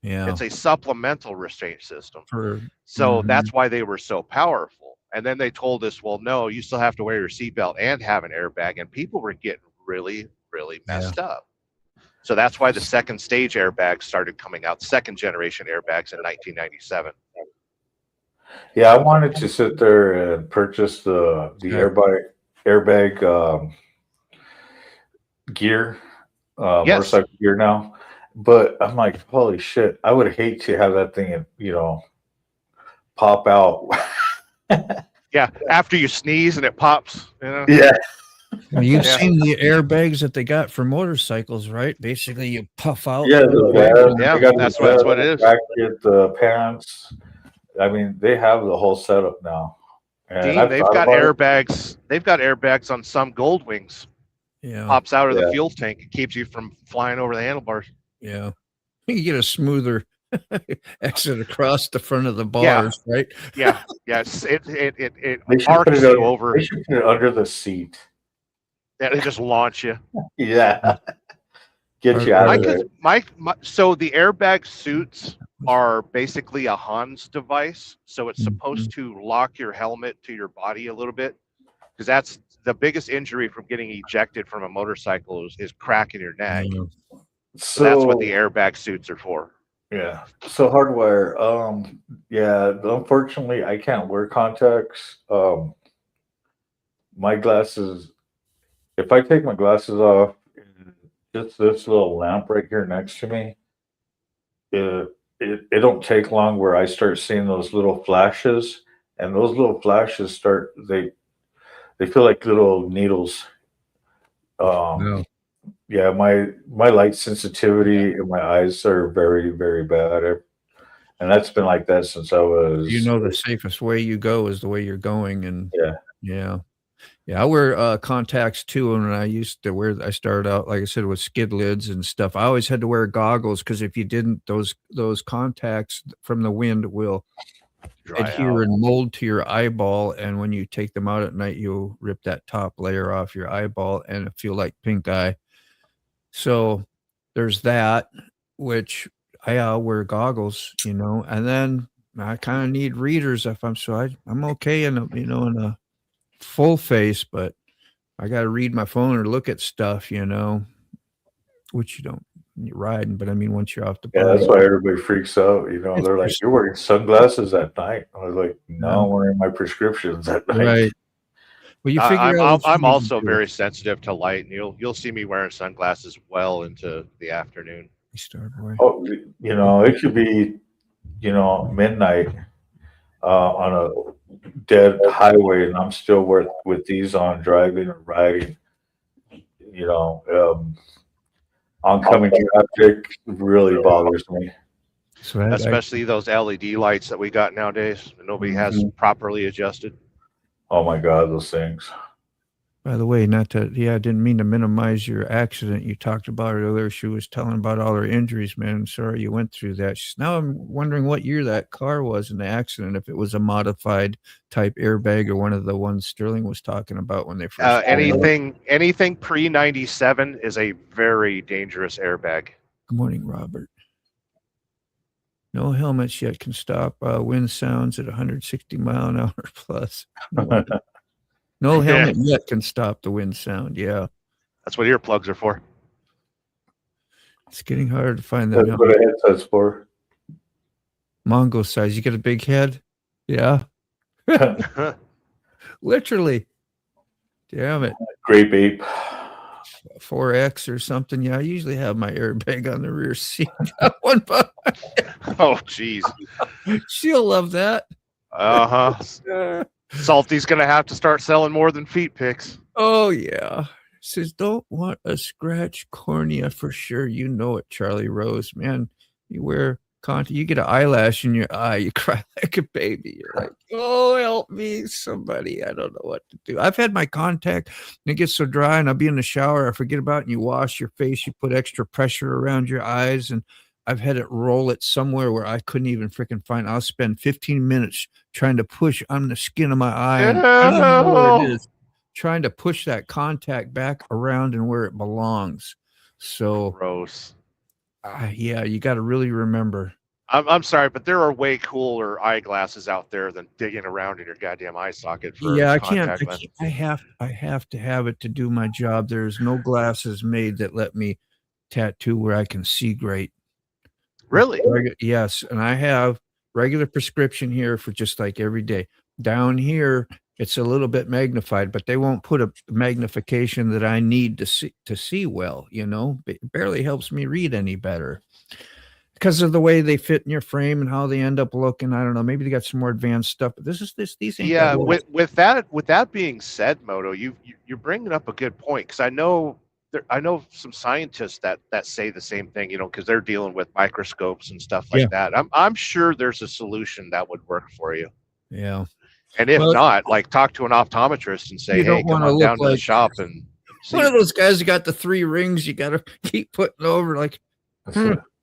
Yeah, it's a supplemental restraint system. So that's why they were so powerful. And then they told us, well, no, you still have to wear your seatbelt and have an airbag. And people were getting really, really messed up. So that's why the second stage airbags started coming out, second generation airbags in 1997. Yeah, I wanted to sit there and purchase the airbag gear, motorcycle gear now. But I'm like, holy shit, I would hate to have that thing, pop out. After you sneeze and it pops. Yeah. Well, you've seen the airbags that they got for motorcycles, right? Basically, you puff out. Yeah, that's what it is. Bracket, the pants. I mean, they have the whole setup now. And Dean, they've got airbags. They've got airbags on some Gold Wings. Yeah, pops out of the fuel tank. It keeps you from flying over the handlebars. Yeah, you get a smoother Exit across the front of the bars, right? Yeah. Yes. It They should arcs you over. They should put it under the seat. Yeah, they just launch you. Yeah. Get you out of there. So the airbag suits are basically a Hans device. So it's supposed to lock your helmet to your body a little bit, because that's the biggest injury from getting ejected from a motorcycle is cracking your neck. So that's what the airbag suits are for. Yeah. So hardwire. Yeah. Unfortunately, I can't wear contacts. My glasses. If I take my glasses off, just this little lamp right here next to me, it don't take long where I start seeing those little flashes, and those little flashes they feel like little needles. Yeah, my light sensitivity in my eyes are very, very bad, and that's been like that since I was. You know, the safest way you go is the way you're going, and yeah. I wear contacts too, and I started out, like I said, with skid lids and stuff. I always had to wear goggles, because if you didn't, those contacts from the wind will adhere and mold to your eyeball, and when you take them out at night, you'll rip that top layer off your eyeball and it feel like pink eye. So there's that, which I'll wear goggles, and then I kind of need readers I'm okay in a full face, but I got to read my phone or look at stuff, which you don't when you're riding, but I mean, once you're off the bike. Yeah, that's why everybody freaks out. They're like, "You're wearing sunglasses at night." I was like, "No, I'm wearing my prescriptions at night." Right. Well, you figure I'm also very sensitive to light, and you'll see me wearing sunglasses well into the afternoon. Oh, it could be, midnight on a dead highway, and I'm still with these on, driving or riding. Oncoming traffic really bothers me. Especially those LED lights that we got nowadays. Nobody has properly adjusted. Oh my God, those things. By the way, I didn't mean to minimize your accident. You talked about it earlier. She was telling about all her injuries, man. I'm sorry you went through that. Now I'm wondering what year that car was in the accident, if it was a modified type airbag or one of the ones Sterling was talking about when they first anything pre-97 is a very dangerous airbag. Good morning, Robert. No helmets yet can stop wind sounds at 160 mile an hour plus. No helmet yet can stop the wind sound. Yeah. That's what earplugs are for. It's getting harder to find them. That's what a headset's for. Mongo size. You get a big head? Yeah. Literally. Damn it. Grape ape. 4X or something. Yeah, I usually have my airbag on the rear seat. That one behind. Oh, jeez. She'll love that. Salty's gonna have to start selling more than feet picks. Oh yeah. Says don't want a scratch cornea for sure. You know it, Charlie Rose. Man, you wear contact, you get an eyelash in your eye, you cry like a baby. You're like, oh, help me, somebody. I don't know what to do. I've had my contact and it gets so dry, and I'll be in the shower, I forget about it, and you wash your face, you put extra pressure around your eyes, and I've had it roll it somewhere where I couldn't even freaking find. I'll spend 15 minutes trying to push on the skin of my eye. And I don't know where it is, trying to push that contact back around and where it belongs. So gross. Yeah, you got to really remember. I'm sorry, but there are way cooler eyeglasses out there than digging around in your goddamn eye socket. For I can't. I have to have it to do my job. There's no glasses made that let me tattoo where I can see great. Really? Yes, and I have regular prescription here for just like every day. Down here, it's a little bit magnified, but they won't put a magnification that I need to see well. It barely helps me read any better because of the way they fit in your frame and how they end up looking. I don't know. Maybe they got some more advanced stuff, but these ain't. Yeah. With that being said, Moto, you're bringing up a good point, because I know some scientists that say the same thing, because they're dealing with microscopes and stuff like that. I'm sure there's a solution that would work for you. Yeah. And if not, like, talk to an optometrist and say, hey, come on down to the shop and see. One of those guys who got the 3 rings you got to keep putting over, like,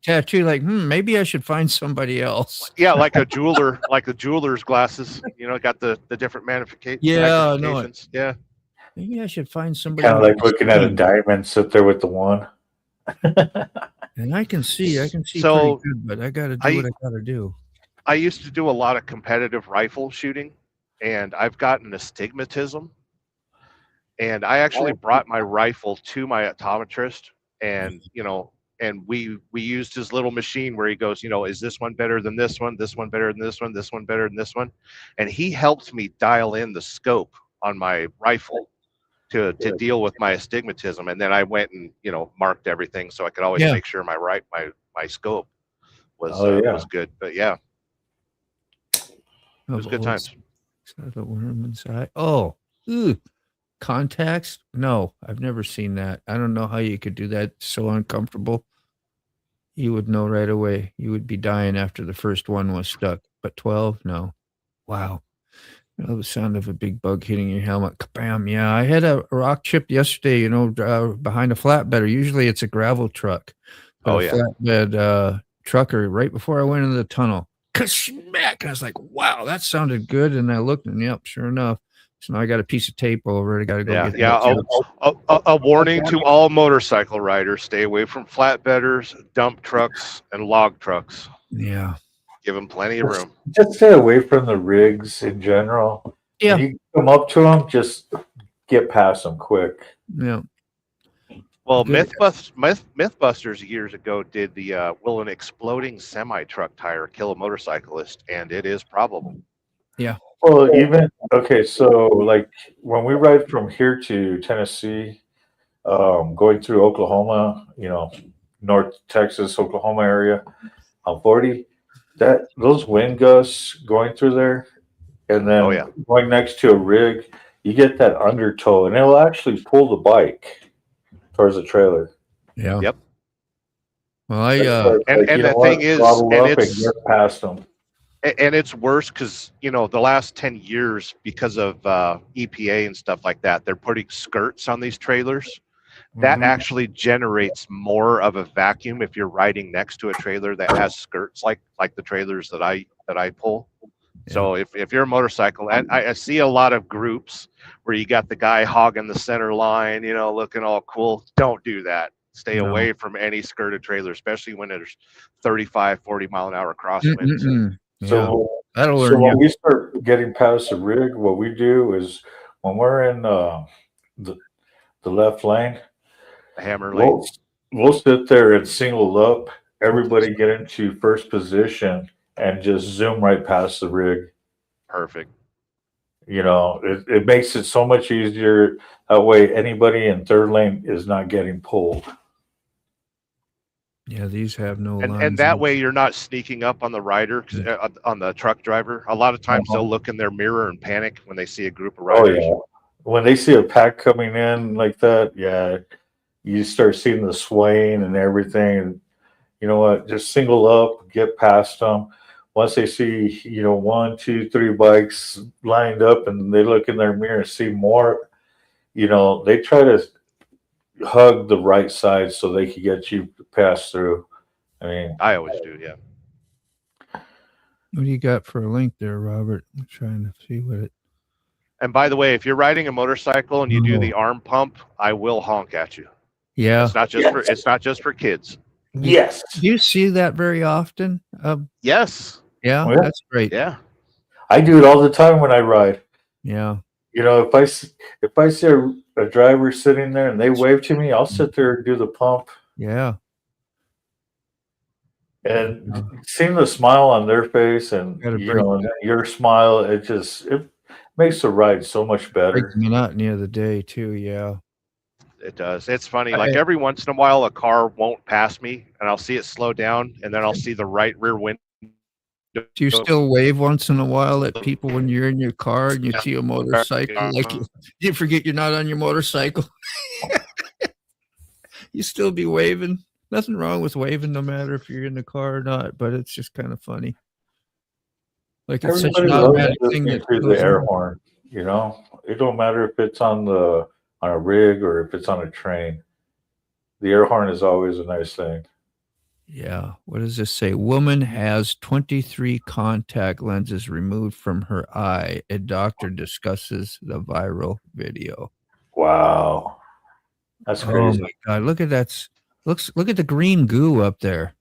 tattoo. Like, maybe I should find somebody else. Yeah, like a jeweler, like the jeweler's glasses. Got the different magnifications. Yeah. Maybe I should find somebody. Kind of like looking at a diamond, sit there with the one. And I can see So, pretty good, but I got to do what I got to do. I used to do a lot of competitive rifle shooting, and I've gotten astigmatism. And I actually brought my rifle to my optometrist, and and we used his little machine where he goes, is this one better than this one? This one better than this one? This one better than this one? And he helped me dial in the scope on my rifle to deal with my astigmatism. And then I went and marked everything so I could always make sure my scope was good. But yeah, it was good times. The worm inside. Oh, contacts? No, I've never seen that. I don't know how you could do that. It's so uncomfortable. You would know right away. You would be dying after the first one was stuck. But 12, no. Wow. The sound of a big bug hitting your helmet. Kabam. Yeah, I had a rock chip yesterday, behind a flatbed. Usually it's a gravel truck. Flatbed trucker right before I went into the tunnel. Smack. And I was like, wow, that sounded good. And I looked, and yep, sure enough. So now I got a piece of tape over it. I got to go get it. A warning to all motorcycle riders: stay away from flatbedders, dump trucks, and log trucks. Yeah. Give them plenty of room. Just stay away from the rigs in general. Yeah. When you come up to them, just get past them quick. Yeah. Well, Mythbusters years ago did the will an exploding semi-truck tire kill a motorcyclist? And it is probable. Yeah. Well, so like when we ride from here to Tennessee, going through Oklahoma, North Texas, Oklahoma area on 40, those wind gusts going through there, and then going next to a rig, you get that undertow, and it'll actually pull the bike towards the trailer. Yeah. Yep. Well, and the thing is, and it's get past them. And it's worse because the last 10 years, because of EPA and stuff like that, they're putting skirts on these trailers. That actually generates more of a vacuum if you're riding next to a trailer that has skirts like the trailers that I pull. Yeah. So if you're a motorcycle, and I see a lot of groups where you got the guy hogging the center line, looking all cool. Don't do that. Stay away from any skirted trailer, especially when there's 35, 40 mile an hour crosswinds. So that'll learn when we start getting past the rig, what we do is when we're in the left lane, hammer lane, we'll sit there and single up. Everybody get into first position and just zoom right past the rig. Perfect. It makes it so much easier. That way, anybody in third lane is not getting pulled. Yeah, these have no lines. And that way you're not sneaking up on the rider, on the truck driver. A lot of times they'll look in their mirror and panic when they see a group of riders. Oh, yeah. When they see a pack coming in like that, you start seeing the swaying and everything. And you know what? Just single up, get past them. Once they see, 1, 2, 3 bikes lined up and they look in their mirror and see more, they try to hug the right side so they can get you to pass through. I always do, yeah. What do you got for a link there, Robert? I'm trying to see what it. And by the way, if you're riding a motorcycle and you do the arm pump, I will honk at you. Yeah. It's not just for kids. Yes. Do you see that very often? Yes. Yeah, that's great. Yeah. I do it all the time when I ride. Yeah. If I see a driver sitting there and they wave to me, I'll sit there and do the pump. Yeah. And seeing the smile on their face and your smile, it makes the ride so much better. Breaks the monotony of the day too. Yeah. It does. It's funny. Like every once in a while, a car won't pass me, and I'll see it slow down, and then I'll see the right rear window. Do you still wave once in a while at people when you're in your car and you see a motorcycle? Like you forget you're not on your motorcycle. You still be waving. Nothing wrong with waving, no matter if you're in the car or not. But it's just kind of funny. Like it's such an automatic thing that the air horn. It don't matter if it's on a rig or if it's on a train. The air horn is always a nice thing. Yeah. What does this say? Woman has 23 contact lenses removed from her eye. A doctor discusses the viral video. Wow. That's crazy. Oh my God. Look at that. Look at the green goo up there.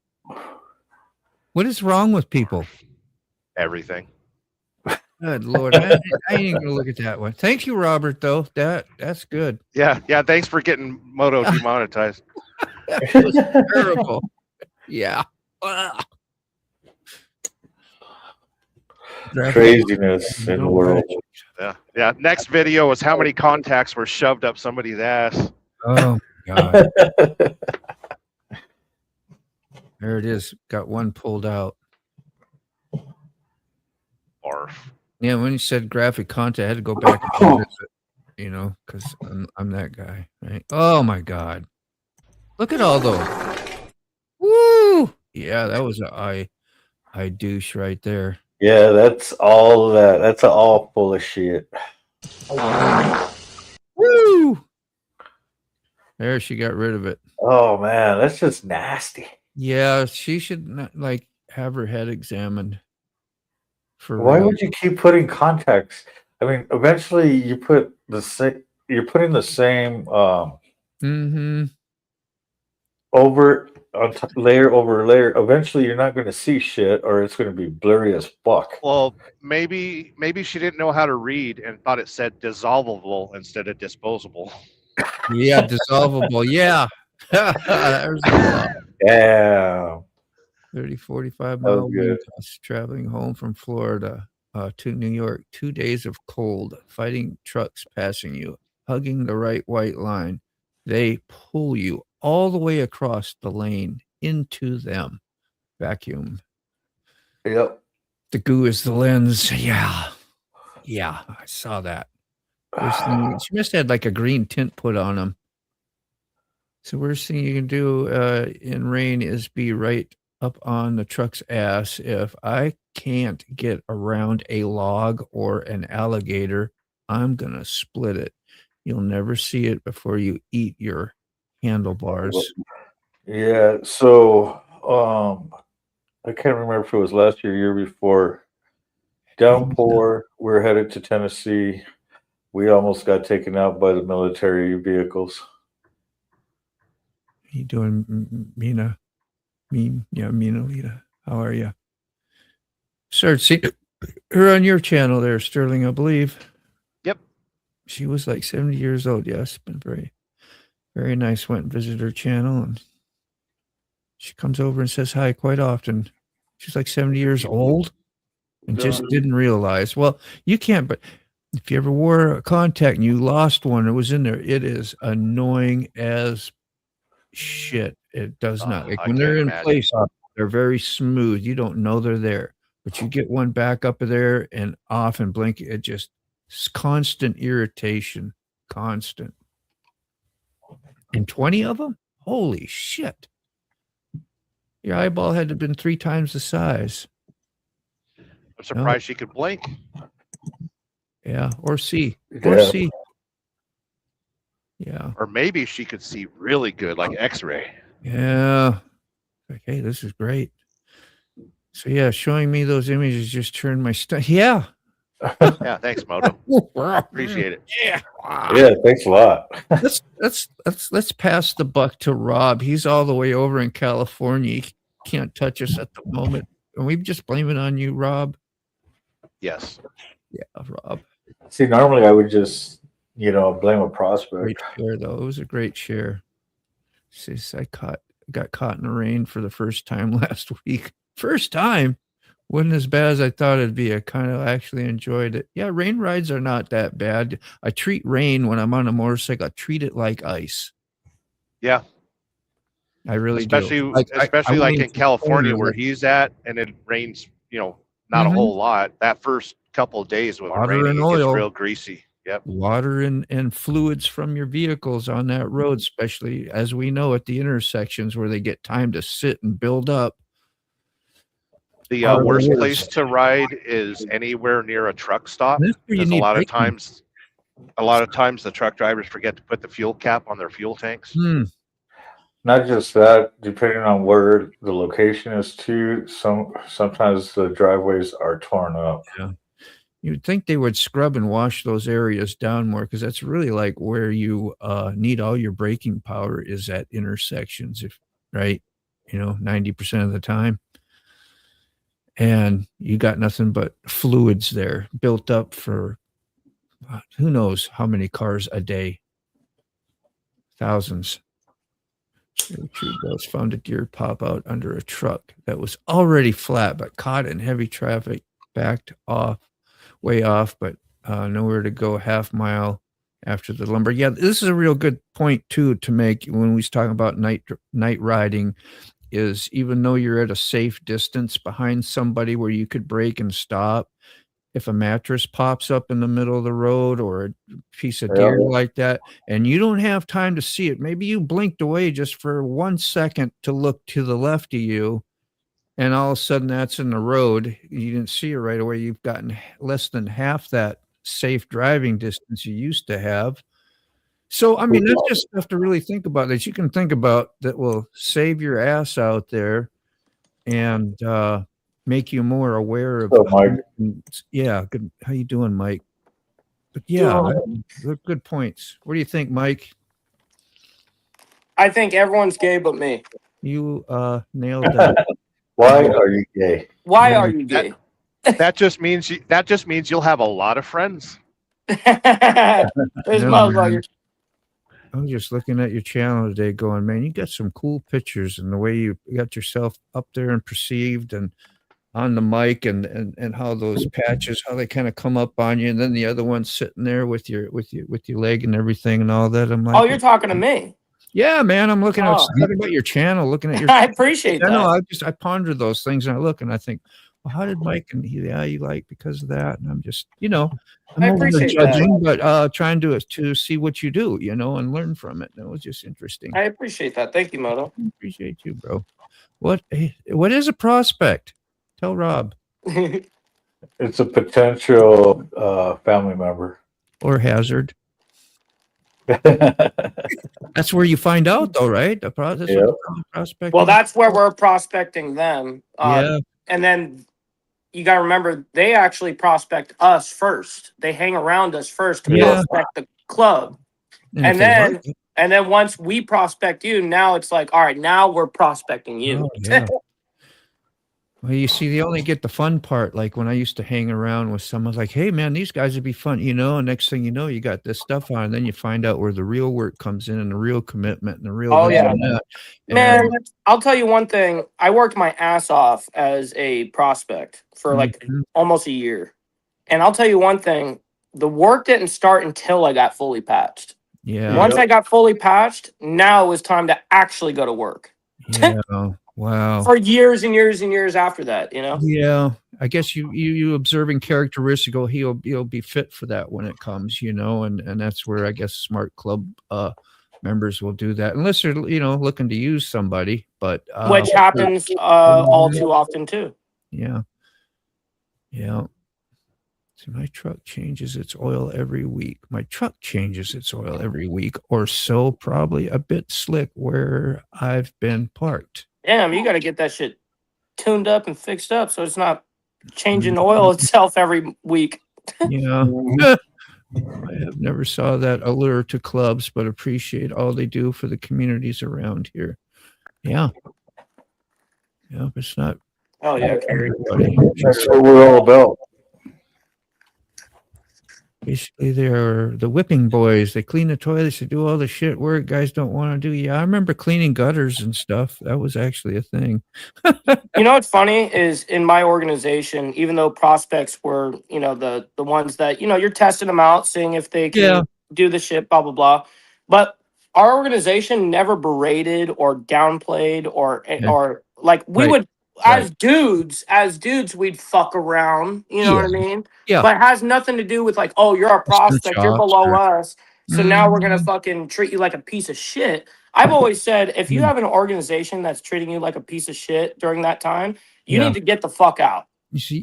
What is wrong with people? Everything. Good Lord. I ain't even gonna look at that one. Thank you, Robert, though. That's good. Yeah. Thanks for getting Moto demonetized. That was terrible. Yeah. Craziness in the world. Yeah. Next video was how many contacts were shoved up somebody's ass. Oh my God. There it is. Got one pulled out. Barf. Yeah, when you said graphic content, I had to go back and visit, because I'm that guy, right? Oh my God. Look at all those. Woo! Yeah, that was a I douche right there. Yeah, that's all that. That's all full of shit. Woo! There, she got rid of it. Oh man, that's just nasty. Yeah, she should not have her head examined. Why would you keep putting contacts? I mean, eventually you put the same. You're putting the same over layer over layer. Eventually, you're not going to see shit, or it's going to be blurry as fuck. Well, maybe she didn't know how to read and thought it said dissolvable instead of disposable. Yeah, dissolvable. Yeah. There's a lot. Yeah. 30, 45 mile wind gusts traveling home from Florida to New York. 2 days of cold, fighting trucks passing you, hugging the right white line. They pull you all the way across the lane into them. Vacuum. Yep. The goo is the lens. Yeah. Yeah, I saw that. She must have had like a green tint put on them. So worst thing you can do in rain is be right up on the truck's ass. If I can't get around a log or an alligator, I'm going to split it. You'll never see it before you eat your handlebars. Yeah. So, I can't remember if it was last year before. Downpour. We're headed to Tennessee. We almost got taken out by the military vehicles. How you doing, Mina? Mina Lita. How are you? Started seeing her on your channel there, Sterling, I believe. Yep. She was like 70 years old. Yes, been very, very nice. Went and visited her channel, and she comes over and says hi quite often. She's like 70 years old and just didn't realize. Well, you can't, but if you ever wore a contact and you lost one, it was in there. It is annoying as shit. It does not. Like when they're in place, they're very smooth. You don't know they're there, but you get one back up there and off and blink. It just constant irritation, constant. And 20 of them? Holy shit. Your eyeball had to have been 3 times the size. I'm surprised she could blink. Yeah, or see. Or see. Yeah. Or maybe she could see really good, like X-ray. Yeah. Like, hey, this is great. So yeah, showing me those images just turned my stuff. Yeah. Yeah, thanks, Moto. Appreciate it. Yeah. Yeah, thanks a lot. Let's pass the buck to Rob. He's all the way over in California. He can't touch us at the moment. And we just blame it on you, Rob. Yes. Yeah, Rob. See, normally I would just, blame a prospect. Great share, though. It was a great share. Says I got caught in the rain for the first time last week. First time. Wasn't as bad as I thought it'd be. I kind of actually enjoyed it. Yeah, rain rides are not that bad. I treat rain when I'm on a motorcycle. I treat it like ice. Yeah. I really especially do. Especially like in California where he's at, and it rains, not a whole lot. That first couple of days when water raining, and oil, it gets real greasy. Yep. Water and fluids from your vehicles on that road, especially as we know at the intersections where they get time to sit and build up. The worst place to ride is anywhere near a truck stop. Because a lot of times the truck drivers forget to put the fuel cap on their fuel tanks. not just that, depending on where the location is too, sometimes the driveways are torn up. Yeah. You'd think they would scrub and wash those areas down more, because that's really like where you need all your braking power is at intersections, right? 90% of the time. And you got nothing but fluids there built up for who knows how many cars a day. Thousands. True Ghost found a deer pop out under a truck that was already flat but caught in heavy traffic, backed way off, but nowhere to go half mile after the lumber. Yeah, this is a real good point too to make when we was talking about night riding, is even though you're at a safe distance behind somebody where you could brake and stop, if a mattress pops up in the middle of the road or a piece of deer like that, and you don't have time to see it, maybe you blinked away just for 1 second to look to the left of you, and all of a sudden that's in the road. You didn't see it right away. You've gotten less than half that safe driving distance you used to have. So, I mean, that's just stuff to really think about that you can think about that will save your ass out there and make you more aware of. Yeah, good. How you doing, Mike? But yeah, good points. What do you think, Mike? I think everyone's gay but me. You nailed that. Why are you gay? Why are you gay? That just means you'll have a lot of friends. There's motherfuckers. I was just looking at your channel today going, man, you got some cool pictures, and the way you got yourself up there and perceived and on the mic, and how those patches, how they kind of come up on you, and then the other one sitting there with your leg and everything and all that. I'm like, oh, you're talking to me. Yeah, man. I'm looking at your channel, looking at your. I appreciate that. No, I ponder those things, and I look and I think, well, how did Mike and you like because of that? And I'm just, I'm appreciate judging, but trying to see what you do, and learn from it. And it was just interesting. I appreciate that. Thank you, Moto. I appreciate you, bro. What is a prospect? Tell Rob. It's a potential family member or hazard. That's where you find out, though, right? The prospect. Well, that's where we're prospecting them. Yeah. And then you got to remember, they actually prospect us first. They hang around us first to prospect the club. And then once we prospect you, now it's like, all right, now we're prospecting you. Oh, yeah. Well, you see, they only get the fun part. Like when I used to hang around with someone, like, hey, man, these guys would be fun, and next thing you know, you got this stuff on, and then you find out where the real work comes in and the real commitment and the real. Oh, yeah. Man, I'll tell you one thing. I worked my ass off as a prospect for like almost a year. And I'll tell you one thing. The work didn't start until I got fully patched. Yeah. Once I got fully patched, now it was time to actually go to work. Yeah. Wow. For years and years and years after that, Yeah. I guess you observing characteristic, he'll be fit for that when it comes, and that's where I guess smart club members will do that, unless they're looking to use somebody, but which happens all too often too. Yeah. Yeah. So my truck changes its oil every week. My truck changes its oil every week or so, probably a bit slick where I've been parked. Damn, you got to get that shit tuned up and fixed up so it's not changing oil itself every week. Yeah. I have never saw that allure to clubs, but appreciate all they do for the communities around here. Yeah. Yeah, but it's not. Oh, yeah, Carrie. That's what we're all about. Basically, they're the whipping boys. They clean the toilets. They do all the shit work guys don't want to do. Yeah, I remember cleaning gutters and stuff. That was actually a thing. You know what's funny is in my organization, even though prospects were, the ones that, you're testing them out, seeing if they can do the shit, blah, blah, blah. But our organization never berated or downplayed or like we would. As dudes, we'd fuck around, you know what I mean? Yeah. But it has nothing to do with like, oh, you're a prospect, you're below us. So now we're going to fucking treat you like a piece of shit. I've always said, if you have an organization that's treating you like a piece of shit during that time, you need to get the fuck out. You see,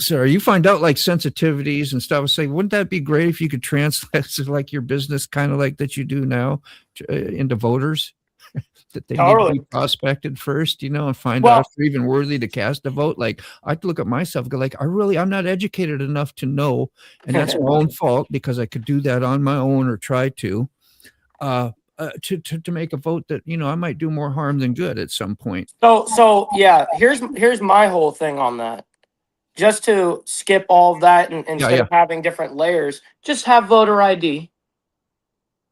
So you find out like sensitivities and stuff. I say, wouldn't that be great if you could translate like your business kind of like that you do now into voters? That they need to be prospected first, and find out if they're even worthy to cast a vote. Like I'd look at myself and go like, I'm not educated enough to know, and that's my own fault because I could do that on my own or try to make a vote that, I might do more harm than good at some point. So yeah, here's my whole thing on that. Just to skip all of that and instead of having different layers, just have voter ID.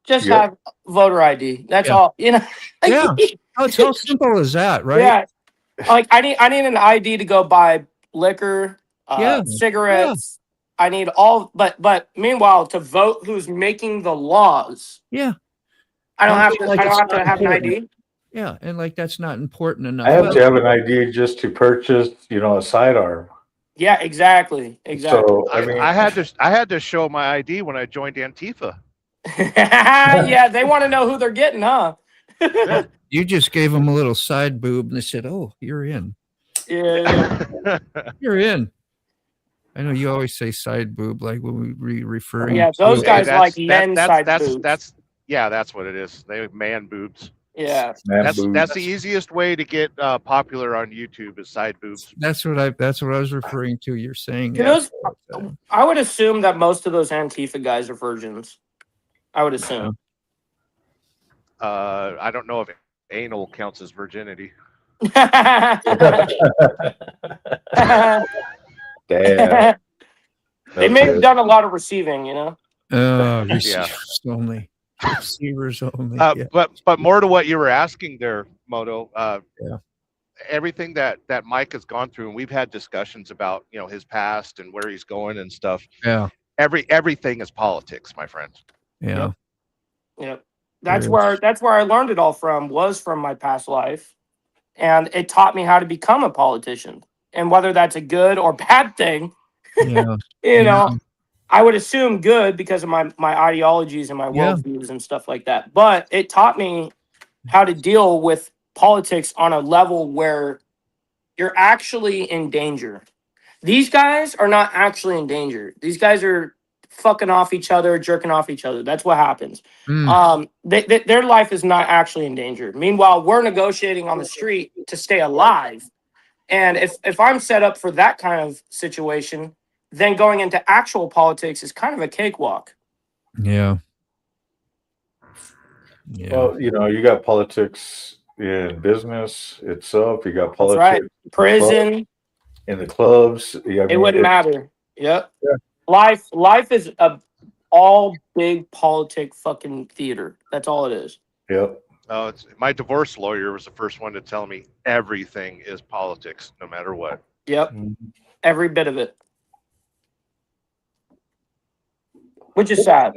Just have voter ID. That's all. Yeah. It's how simple as that, right? Yeah. Like I need an ID to go buy liquor, cigarettes. Yeah. I need all, but meanwhile, to vote who's making the laws. Yeah. I don't have to have an ID. Yeah, and like that's not important enough. I have to have an ID just to purchase, a sidearm. Yeah, exactly. So I had to show my ID when I joined Antifa. Yeah, they want to know who they're getting, huh? You just gave them a little side boob and they said, "Oh, you're in." Yeah. You're in. I know you always say side boob, like when we refer. Yeah, those guys like men's side boobs. That's what it is. They have man boobs. Yeah, that's the easiest way to get popular on YouTube is side boobs. That's what I was referring to. You're saying. I would assume that most of those Antifa guys are virgins. I would assume. I don't know if anal counts as virginity. Damn. They may have done a lot of receiving, Receivers only. Receivers only. But more to what you were asking there, Moto. Everything that Mike has gone through, and we've had discussions about, his past and where he's going and stuff. Yeah. Everything is politics, my friend. Yeah. Yep. That's where I learned it all was from my past life. And it taught me how to become a politician. And whether that's a good or bad thing, I would assume good because of my ideologies and my worldviews and stuff like that. But it taught me how to deal with politics on a level where you're actually in danger. These guys are not actually in danger. These guys are fucking off each other, jerking off each other. That's what happens. Their life is not actually in danger. Meanwhile, we're negotiating on the street to stay alive. And if I'm set up for that kind of situation, then going into actual politics is kind of a cakewalk. Yeah. Well, you got politics in business itself. You got politics, right. Prison, in the clubs. It wouldn't matter. Yep. Yeah. Life is all big politic fucking theater. That's all it is. Yep. My divorce lawyer was the first one to tell me everything is politics, no matter what. Yep. Every bit of it. Which is sad.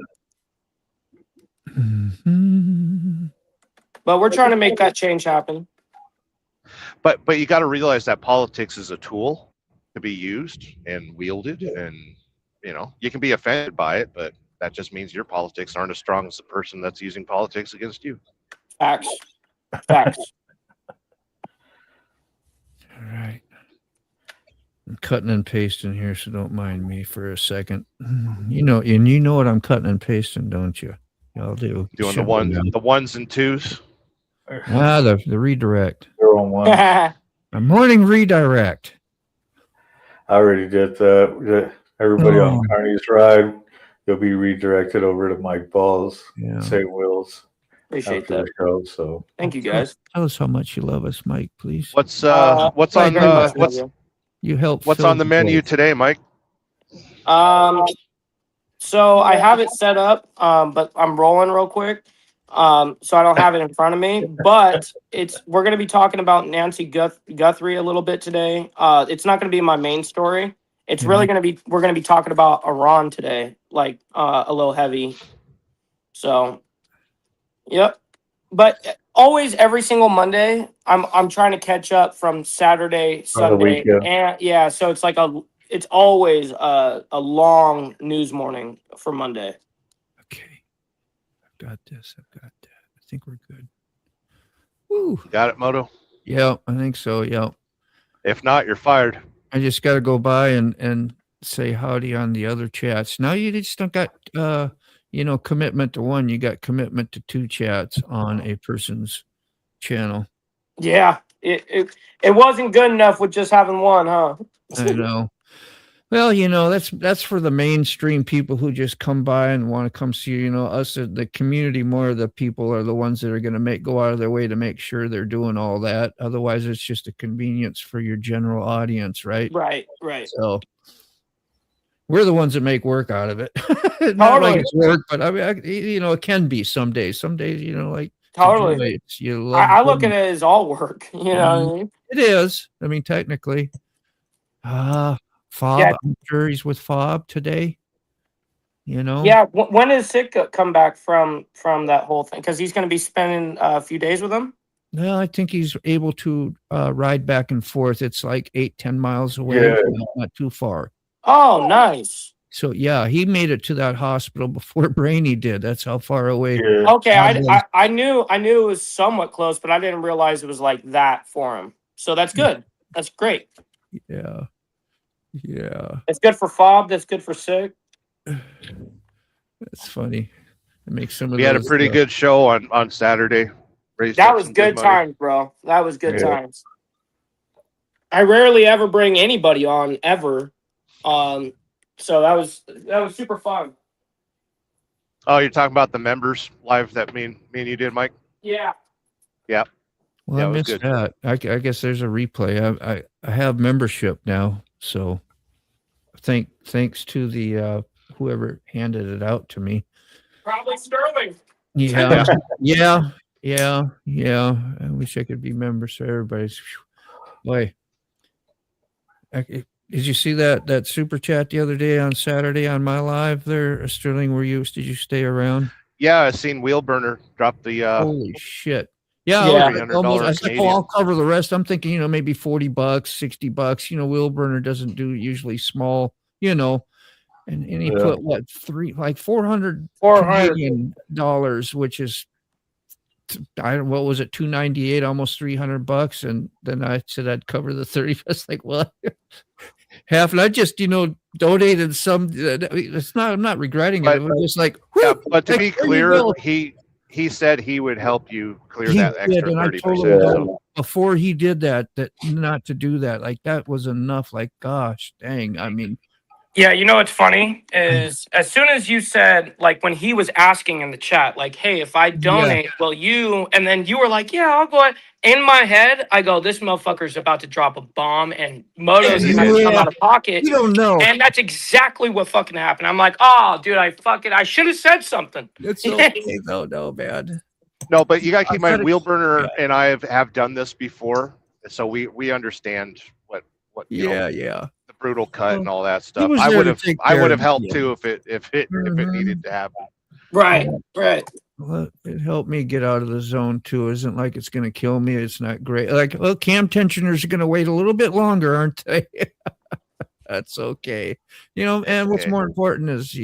But we're trying to make that change happen. But you got to realize that politics is a tool to be used and wielded, and you can be offended by it, but that just means your politics aren't as strong as the person that's using politics against you. Facts. All right. I'm cutting and pasting here, so don't mind me for a second. You know what I'm cutting and pasting, don't you? Y'all do. Doing the ones and twos. The redirect. A morning redirect. I already did that. Everybody on CARNY'S ride, you'll be redirected over to Mike Ball's St. Will's. Appreciate that. The show, so thank you guys. Tell us how much you love us, Mike, please. What's on the menu today, Mike? So I have it set up, but I'm rolling real quick. So I don't have it in front of me, but we're going to be talking about Nancy Guthrie a little bit today. It's not going to be my main story. It's really going to be, we're going to be talking about Iran today, like a little heavy. So, yep. But always every single Monday, I'm trying to catch up from Saturday, Sunday. And so it's like it's always a long news morning for Monday. Okay. I've got this. I've got that. I think we're good. Woo. Got it, Moto? Yeah, I think so. Yeah. If not, you're fired. I just got to go by and say howdy on the other chats. Now you just don't got, commitment to one. You got commitment to 2 chats on a person's channel. Yeah, it wasn't good enough with just having one, huh? I know. Well, that's for the mainstream people who just come by and want to come see, us, the community, more of the people are the ones that are going to go out of their way to make sure they're doing all that. Otherwise, it's just a convenience for your general audience, right? Right. So we're the ones that make work out of it. Totally. Not like it's work, but I mean, it can be some days. Some days, like totally. I look at it as all work. You know what I mean? It is. I mean, technically. Fob, I'm sure he's with Fob today. Yeah. When does Sick come back from that whole thing? Because he's going to be spending a few days with him. No, I think he's able to ride back and forth. It's like 8-10 miles away, not too far. Oh, nice. So yeah, he made it to that hospital before Brainy did. That's how far away. Yeah. Okay, I knew it was somewhat close, but I didn't realize it was like that for him. So that's good. That's great. Yeah. It's good for Fob. That's good for Sick. That's funny. It makes some of We had a pretty good show on Saturday. That was good times, bro. That was good times. I rarely ever bring anybody on ever. So that was super fun. Oh, you're talking about the members live that me and you did, Mike? Yeah. Yeah. Well, I missed that. I guess there's a replay. I have membership now, so thanks to the whoever handed it out to me. Probably Sterling. Yeah. I wish I could be member, so everybody's. Boy, did you see that super chat the other day on Saturday on my live there, Sterling? Did you stay around? Yeah, I seen Wheelburner drop the. Holy shit! Yeah. $300 I was like, I'll cover the rest. I'm thinking, maybe $40, $60. Wheelburner doesn't do usually small, and he put what $400 Canadian dollars, which is what was it, $298, almost $300, and then I said I'd cover the 30. I was like, well, half, and I just donated some. It's not. I'm not regretting it. It was just like, but to be clear, he said he would help you clear that extra 30%. Before he did that not to do that. Like, that was enough. Like, gosh, dang. I mean. Yeah, what's funny is as soon as you said, like, when he was asking in the chat, like, hey, if I donate, will you? And then you were like, yeah, I'll go ahead. In my head, I go, this motherfucker's about to drop a bomb and Moto's going to come out of pocket. You don't know. And that's exactly what fucking happened. I'm like, oh, dude, I should have said something. It's okay. No, man. No, but you got to keep in mind, Wheelburner and I have done this before. So we understand what the brutal cut and all that stuff. I would have helped too if it needed to happen. Right. Well, it helped me get out of the zone too. It isn't like it's going to kill me. It's not great. Like, well, cam tensioners are going to wait a little bit longer, aren't they? That's okay. And what's more important is,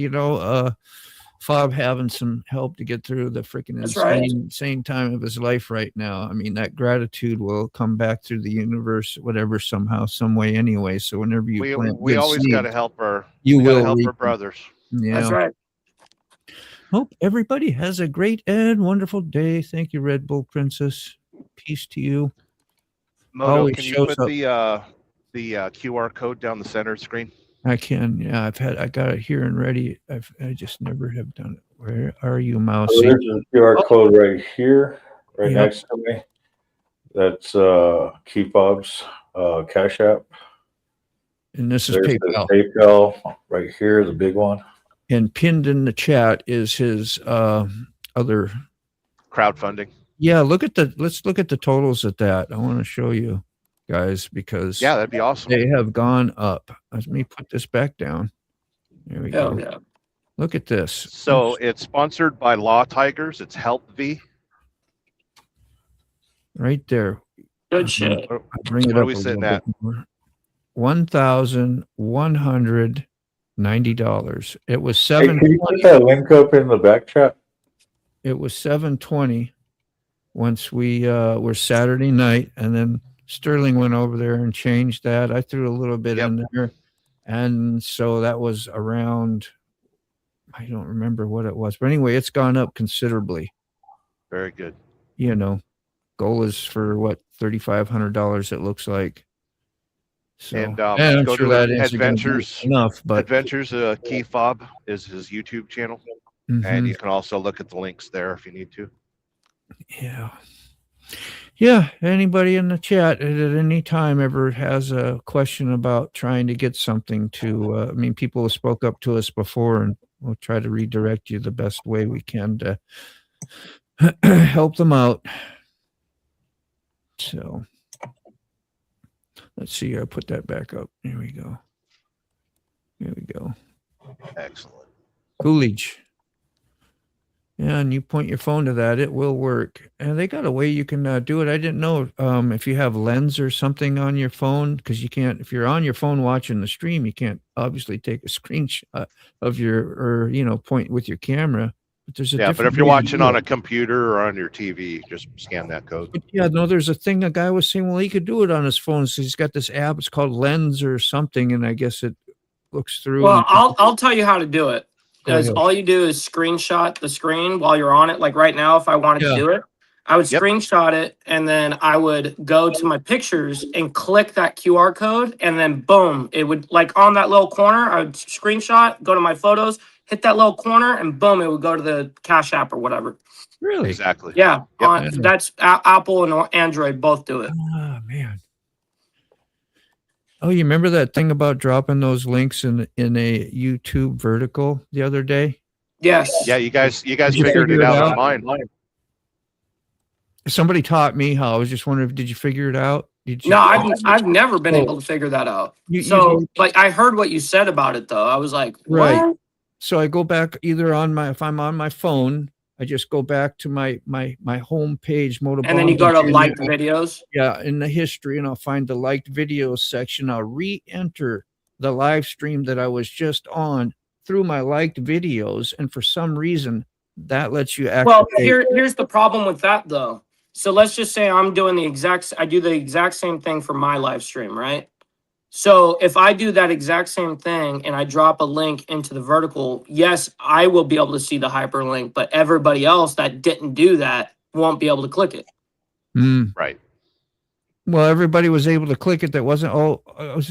Fob having some help to get through the freaking insane time of his life right now. I mean, that gratitude will come back through the universe, whatever, somehow, some way anyway. So whenever you we always got to help our brothers. Yeah. That's right. Hope everybody has a great and wonderful day. Thank you, Red Bull Princess. Peace to you. Moto, can you put the QR code down the center screen? I can. Yeah, I got it here and ready. I just never have done it. Where are you, Mouse? So there's a QR code right here, next to me. That's Keepob's Cash App. And this is PayPal. PayPal right here, the big one. And pinned in the chat is his other crowdfunding. Yeah, let's look at the totals at that. I want to show you guys because that'd be awesome. They have gone up. Let me put this back down. There we go. Yeah. Look at this. So it's sponsored by Law Tigers. It's Help V. Right there. Good shit. I'll bring it what up are we sitting at? $1,190. It was $720. Hey, can you put that link up in the back chat? It was $720 once we were Saturday night, and then Sterling went over there and changed that. I threw a little bit in there. And so that was around, I don't remember what it was. But anyway, it's gone up considerably. Very good. You know, goal is for what, $3,500 it looks like. So, and I'm go sure to that isn't Adventures. enough, but Adventures Keith Fobb is his YouTube channel. And you can also look at the links there if you need to. Yeah. Anybody in the chat at any time ever has a question about trying to get something to, I mean, people have spoke up to us before, and we'll try to redirect you the best way we can to help them out. So let's see. I'll put that back up. Here we go. Excellent. Coolidge. Yeah, and you point your phone to that, it will work. And they got a way you can do it. I didn't know if you have lens or something on your phone, because you can't, if you're on your phone watching the stream, you can't obviously take a screenshot of your, or, point with your camera. But there's a but if you're watching on a computer or on your TV, just scan that code. But yeah, no, there's a thing a guy was saying, well, he could do it on his phone. So he's got this app, it's called Lens or something, and I guess it looks through. Well, I'll tell you how to do it. Because all you do is screenshot the screen while you're on it. Like right now, if I wanted to do it, I would screenshot it, and then I would go to my pictures and click that QR code, and then boom, it would, like on that little corner, I would screenshot, go to my photos, hit that little corner, and boom, it would go to the Cash App or whatever. Really? Exactly. Yeah. That's Apple and Android both do it. Oh, man. Oh, you remember that thing about dropping those links in a YouTube vertical the other day? Yes. Yeah, you guys figured it out on mine. Somebody taught me how. I was just wondering, did you figure it out? No, I've never been able to figure that out. Like I heard what you said about it though. I was like, what? Right. So I go back either if I'm on my phone, I just go back to my home page, motovlogger. And then you go to liked videos. Yeah, in the history, and I'll find the liked videos section. I'll re-enter the live stream that I was just on through my liked videos, and for some reason, that lets you activate. Well, here's the problem with that though. So let's just say I do the exact same thing for my live stream, right? So if I do that exact same thing and I drop a link into the vertical, yes, I will be able to see the hyperlink, but everybody else that didn't do that won't be able to click it. Right. Well, everybody was able to click it. That wasn't.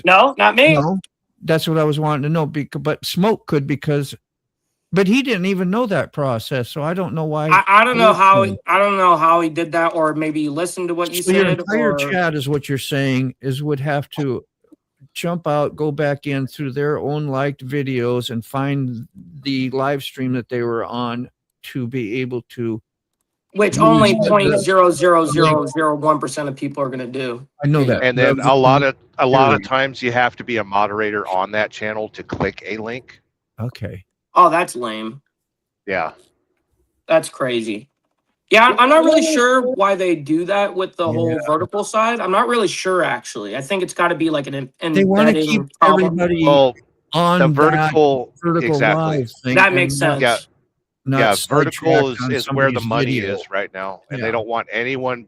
No, not me. No, that's what I was wanting to know. But Smoke could, but he didn't even know that process. So I don't know why. I don't know how he did that, or maybe he listened to what you said. Your entire chat is what you're saying would have to jump out, go back in through their own liked videos and find the live stream that they were on to be able to. Which only 0.00001% of people are going to do. I know that. And then a lot of times you have to be a moderator on that channel to click a link. Okay. Oh, that's lame. Yeah. That's crazy. Yeah, I'm not really sure why they do that with the whole vertical side. I'm not really sure, actually. I think it's got to be like an they want to keep everybody on the vertical exactly. Live thing. That makes sense. Yeah, vertical is where the money is right now, and they don't want anyone.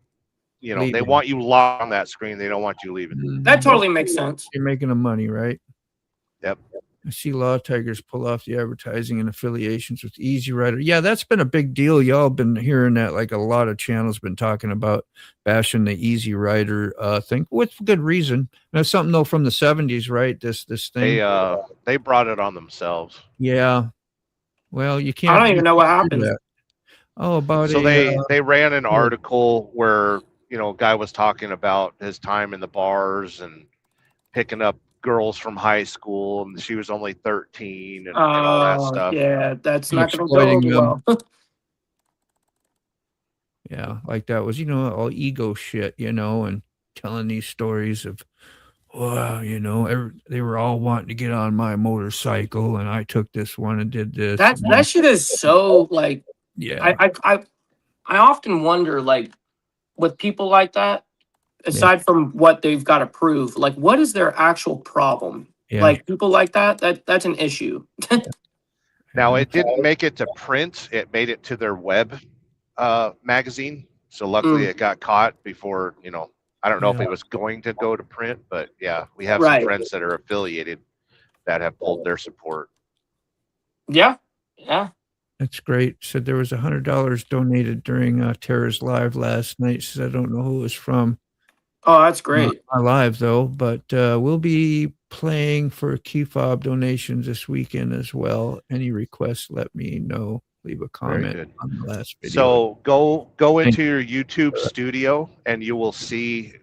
They want you locked on that screen. They don't want you leaving. That totally makes sense. You're making them money, right? Yep. I see Law Tigers pull off the advertising and affiliations with Easy Rider. Yeah, that's been a big deal. Y'all been hearing that, like a lot of channels been talking about bashing the Easy Rider thing with good reason. That's something though from the 70s, right? This thing. They brought it on themselves. Yeah. Well, you can't. I don't even know what happened. Oh, about so they ran an article where a guy was talking about his time in the bars and picking up girls from high school, and she was only 13 and all that stuff. Yeah, that's not going to go well. Yeah, like that was, all ego shit, and telling these stories of, well, they were all wanting to get on my motorcycle, and I took this one and did this. That shit is so like, yeah. I often wonder, like, with people like that, aside from what they've got to prove, like, what is their actual problem? Yeah. Like, people like that's an issue. Now, it didn't make it to print. It made it to their web magazine. So luckily it got caught before, I don't know if Yeah. it was going to go to print, but yeah, we have Right. some friends that are affiliated that have pulled their support. Yeah. Yeah. That's great. Said there was $100 donated during Tara's live last night. Said I don't know who it was from. Oh, that's great. Not live though, but we'll be playing for key fob donations this weekend as well. Any requests, let me know. Leave a comment good. on the last video. So go into your YouTube studio and you will see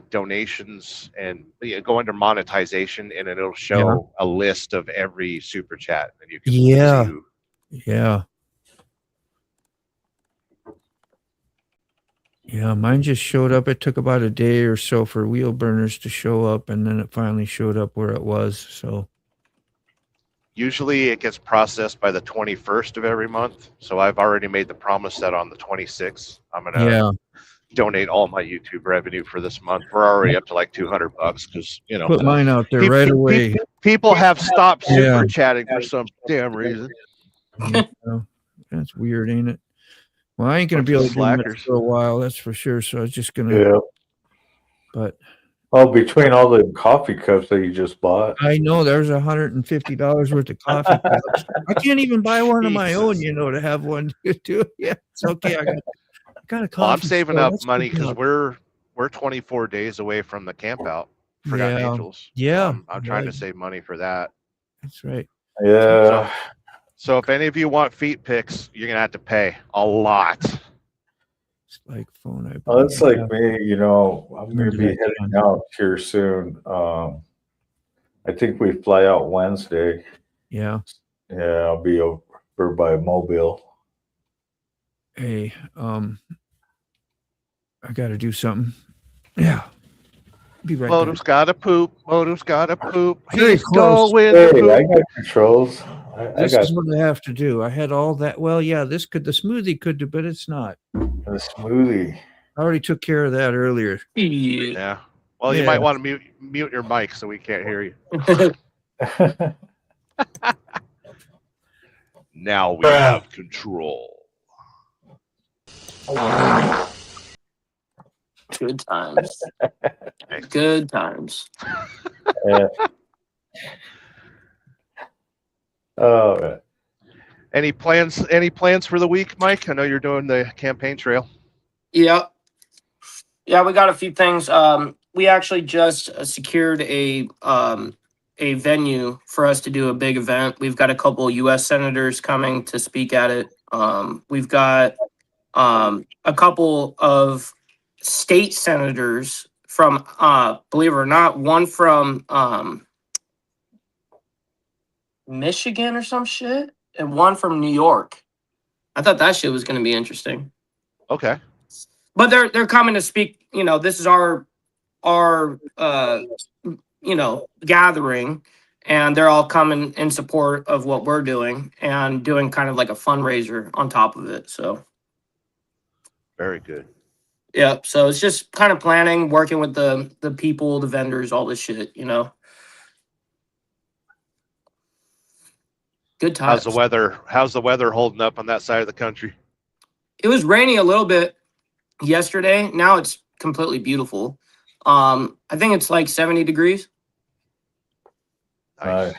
donations, and go under monetization, and it'll show a list of every super chat, and you can see who. Yeah. Yeah, mine just showed up. It took about a day or so for wheel burners to show up, and then it finally showed up where it was. So usually it gets processed by the 21st of every month. So I've already made the promise that on the 26th, I'm going to donate all my YouTube revenue for this month. We're already up to like $200 because, put mine out there right away. People have stopped super chatting for some damn reason. That's weird, ain't it? Well, I ain't going to be able to do much for a while, that's for sure. So I was just going to. But. Oh, between all the coffee cups that you just bought. I know there's $150 worth of coffee cups. I can't even buy one of my own, to have one too. Yeah, it's okay. I got a coffee. Well, I'm saving up money because we're 24 days away from the camp out. Forgotten Angels. Yeah. I'm trying to save money for that. That's right. Yeah. So if any of you want feet pics, you're gonna have to pay a lot. It's like phone. It's like me, I'm gonna be heading out here soon. I think we fly out Wednesday. Yeah. Yeah, I'll be over by Mobile. Hey, I gotta do something. Yeah. Be right Moto's back. gotta poop. Moto's gotta poop. Very He's close. going Hey, to poop. I got controls. This is what I have to do. I had all that. Well, yeah, the smoothie could do, but it's not. The smoothie. I already took care of that earlier. Yeah. Well, you might want to mute your mic so we can't hear you. Now we have control. Good times. Good times. Oh, man. Any plans for the week, Mike? I know you're doing the campaign trail. Yeah, we got a few things. We actually just secured a venue for us to do a big event. We've got a couple of U.S. senators coming to speak at it. We've got a couple of state senators from, believe it or not, one from Michigan or some shit, and one from New York. I thought that shit was going to be interesting. Okay. But they're coming to speak. This is our gathering, and they're all coming in support of what we're doing and doing kind of like a fundraiser on top of it. So very good. Yeah. So it's just kind of planning, working with the people, the vendors, all this shit. Good times. How's the weather holding up on that side of the country? It was raining a little bit yesterday. Now it's completely beautiful. I think it's like 70 degrees. Nice.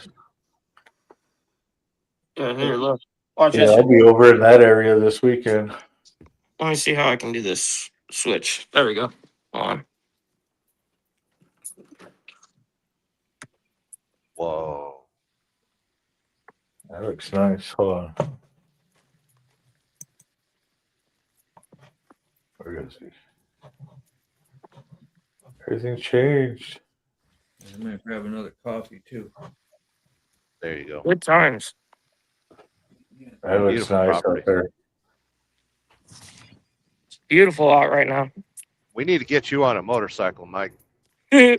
Yeah, here, look. Watch Yeah, this. I'll be over in that area this weekend. Let me see how I can do this switch. There we go. On. Whoa. That looks nice. Hold on. Where is he? Everything changed. I might grab another coffee too. There you go. Good times. That looks nice out there. It's beautiful out right now. We need to get you on a motorcycle, Mike. You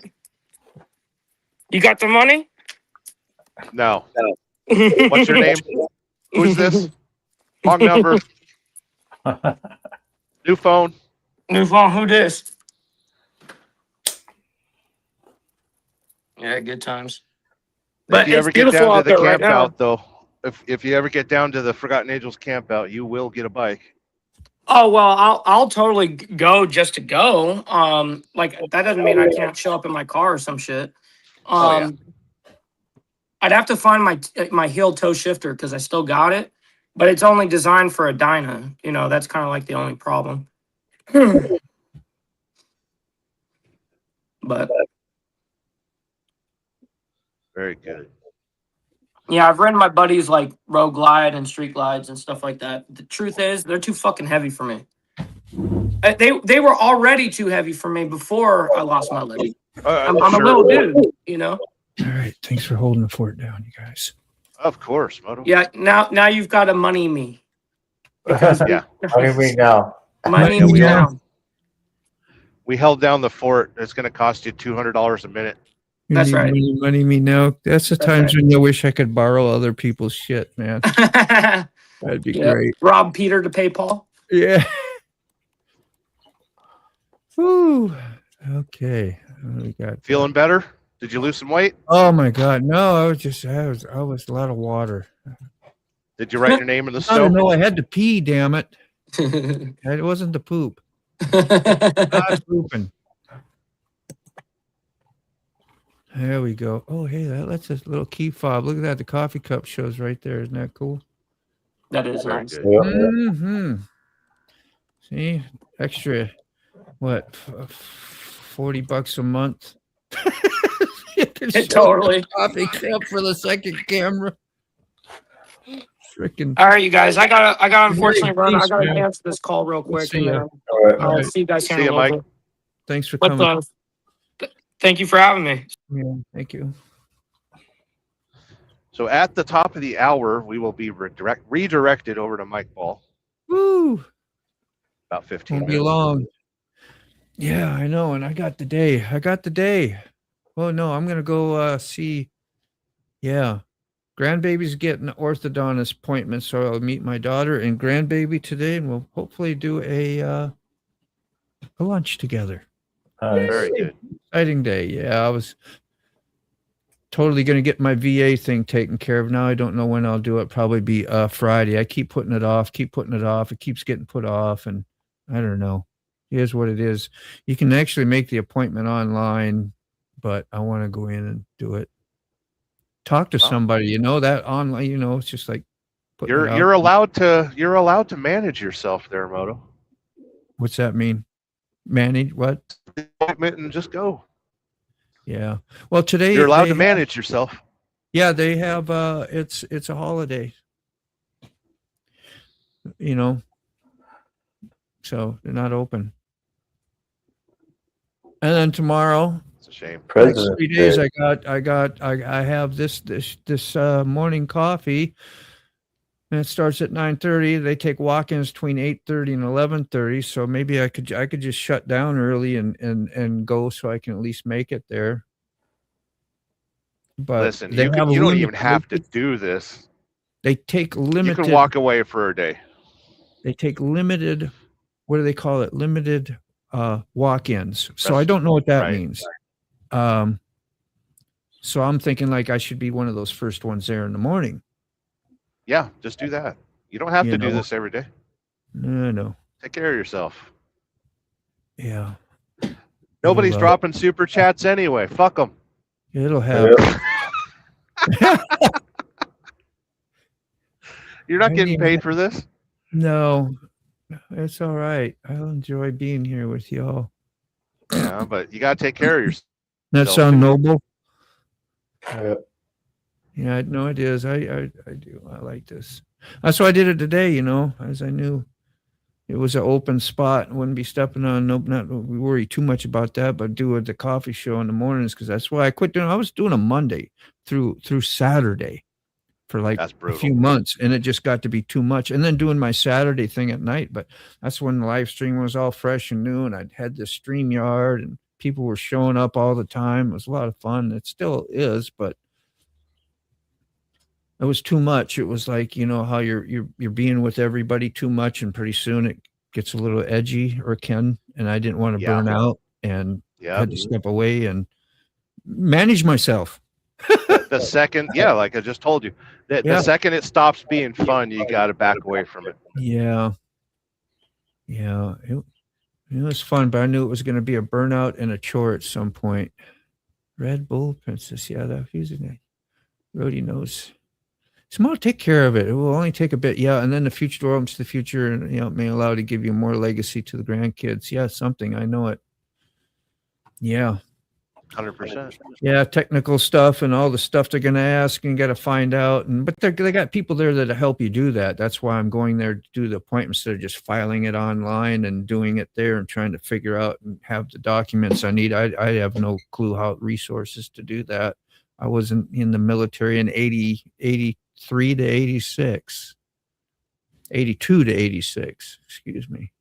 got the money? No. What's your name? Who's this? Wrong number. New phone. New phone. Who this? Yeah, good times. But if you ever it's get beautiful down to out the there right camp now. out, though, if you ever get down to the Forgotten Angels camp out, you will get a bike. Oh well, I'll totally go just to go. Like that doesn't mean I can't show up in my car or some shit. Oh, yeah. I'd have to find my heel toe shifter because I still got it, but it's only designed for a Dyna. You know, that's kind of like the only problem. But Very good. yeah, I've ridden my buddies like road glide and street glides and stuff like that. The truth is, they're too fucking heavy for me. They were already too heavy for me before I lost my leg. I'm a little dude, you know. All right, thanks for holding the fort down, you guys. Of course, Moto. Yeah, now you've got to money me. Yeah. Money me now. Money me now. We held down the fort. It's going to cost you $200 a minute. That's right. Money me now. That's the times when you wish I could borrow other people's shit, man. That'd be great. Rob Peter to pay Paul. Yeah. Woo. Okay. We got Feeling better? Did you lose some weight? Oh my God. No, I was a lot of water. Did you write your name in the I don't snow? know. I had to pee, damn it. It wasn't the poop. Not pooping. There we go. Oh, hey, that's a little key fob. Look at that. The coffee cup shows right there. Isn't that cool? That is nice. Mm-hmm. See, extra, what, $40 a month? Totally. Coffee cup for the second camera. Freaking. All right, you guys. I gotta unfortunately run. I gotta answer this call real quick. See ya. I'll see you guys here in a little bit. Thanks for coming. Thank you for having me. Yeah, thank you. So at the top of the hour, we will be redirected over to Mike Ball. Woo! About 15 Won't be minutes. long. Yeah, I know. And I got the day. Oh, no, I'm going to go see. Yeah. Grandbaby's getting an orthodontist appointment, so I'll meet my daughter and grandbaby today, and we'll hopefully do a lunch together. Very good. Exciting day. Yeah, I was totally going to get my VA thing taken care of. Now I don't know when I'll do it. Probably be Friday. I keep putting it off. It keeps getting put off, and I don't know. Here's what it is. You can actually make the appointment online, but I want to go in and do it. Talk to somebody, you know, that online, you know, it's just like you're allowed to manage yourself there, Moto. What's that mean? Manage what? Appointment and just go. Yeah. Well, today you're allowed to manage yourself. Yeah, they have it's a holiday. You know. So they're not open. And then tomorrow, it's a shame. Next 3 days I have this morning coffee, and it starts at 9:30. They take walk-ins between 8:30 and 11:30. So maybe I could just shut down early and go so I can at least make it there. But listen, you don't even have to do this. They take limited. You can walk away for a day. They take limited. What do they call it? Limited walk-ins. So I don't know what that means. So I'm thinking like I should be one of those first ones there in the morning. Yeah, just do that. You don't have to do this every day. No. Take care of yourself. Yeah. Nobody's dropping super chats anyway. Fuck them. It'll happen. You're not getting paid for this? No. It's all right. I'll enjoy being here with y'all. Yeah, but you got to take care of yourself. That sound noble? Yeah, no, it is. I do. I like this. That's why I did it today, you know, as I knew it was an open spot. Wouldn't be stepping on, not worry too much about that, but do the coffee show in the mornings, because that's why I quit doing. I was doing a Monday through Saturday for like a few months, and it just got to be too much. And then doing my Saturday thing at night, but that's when the live stream was all fresh and new, and I'd had this StreamYard, and people were showing up all the time. It was a lot of fun. It still is, but it was too much. It was like, you know, how you're being with everybody too much, and pretty soon it gets a little edgy, or can, and I didn't want to burn out, and had to step away and manage myself. The second, like I just told you, the second it stops being fun, you got to back away from it. Yeah. Yeah, it was fun, but I knew it was going to be a burnout and a chore at some point. Red Bull Princess, yeah, that using it. Rody knows. Tomorrow, take care of it. It will only take a bit, yeah. And then the future develops to the future, and it may allow to give you more legacy to the grandkids. Yeah, something I know it. Yeah, 100%. Yeah, technical stuff and all the stuff they're going to ask and got to find out. But they got people there that help you do that. That's why I'm going there to do the appointments. Instead of just filing it online and doing it there and trying to figure out and have the documents I need. I have no clue how resources to do that. I wasn't in the military in 83 to 86, 82 to 86, excuse me.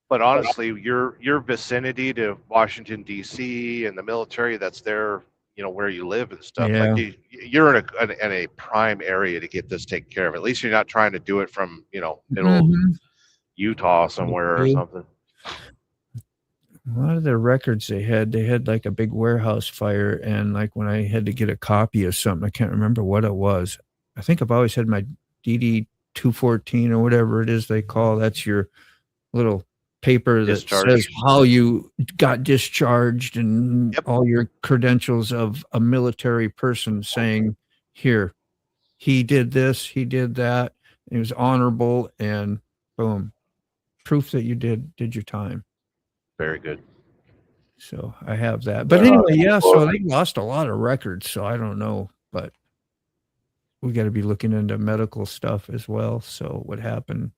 But honestly, your vicinity to Washington, D.C. and the military that's there, where you live and stuff, like you're in a prime area to get this taken care of. At least you're not trying to do it from, middle Utah somewhere or something. A lot of the records they had like a big warehouse fire, and like when I had to get a copy of something, I can't remember what it was. I think I've always had my DD 214 or whatever it is they call. That's your little paper that says how you got discharged and all your credentials of a military person saying, here, he did this, he did that. It was honorable, and boom, proof that you did your time. Very good. So I have that. But anyway, yeah, so they lost a lot of records, so I don't know, but we got to be looking into medical stuff as well. So what happened?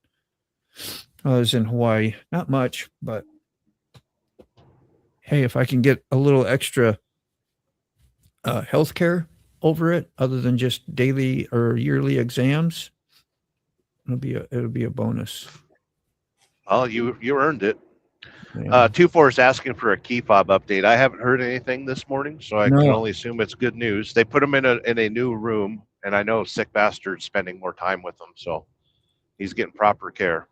I was in Hawaii, not much, but hey, if I can get a little extra health care over it, other than just daily or yearly exams, it'll be a bonus. Well, you earned it. Yeah. 24 is asking for a key fob update. I haven't heard anything this morning, so I can only assume it's good news. They put him in a new room, and I know sick bastard's spending more time with them, so he's getting proper care.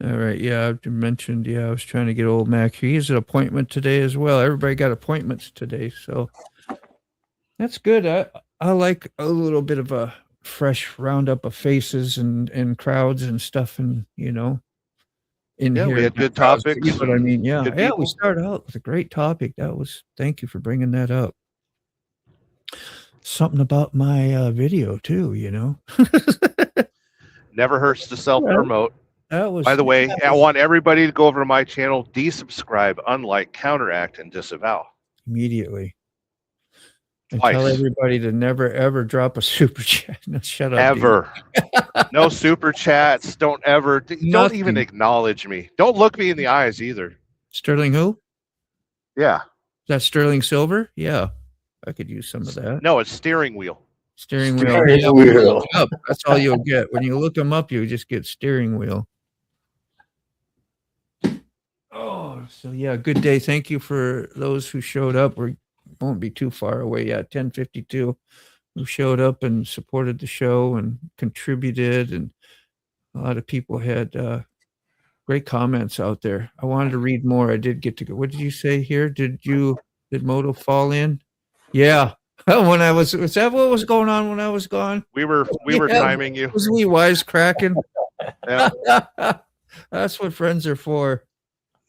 All right. Yeah, I mentioned, I was trying to get old Mac. He has an appointment today as well. Everybody got appointments today, so that's good. I like a little bit of a fresh roundup of faces and crowds and stuff, and in here. We had good topics. You know what I mean? Yeah, we started out with a great topic. Thank you for bringing that up. Something about my video too, Never hurts to self-promote. By the way, I want everybody to go over to my channel, desubscribe, unlike, counteract, and disavow. Immediately. And tell everybody to never, ever drop a super chat. No, shut up. Ever. No super chats. Don't even acknowledge me. Don't look me in the eyes either. Sterling who? Yeah. Is that Sterling Silver? Yeah. I could use some of that. No, it's steering wheel. Steering wheel. That's all you'll get. When you look them up, you just get steering wheel. Oh, so yeah, good day. Thank you for those who showed up. We won't be too far away yet. 1052 who showed up and supported the show and contributed, and a lot of people had great comments out there. I wanted to read more. I did get to go. What did you say here? Did Moto fall in? Yeah. When I was that what was going on when I was gone? We were timing you. Was we wisecracking? Yeah. That's what friends are for.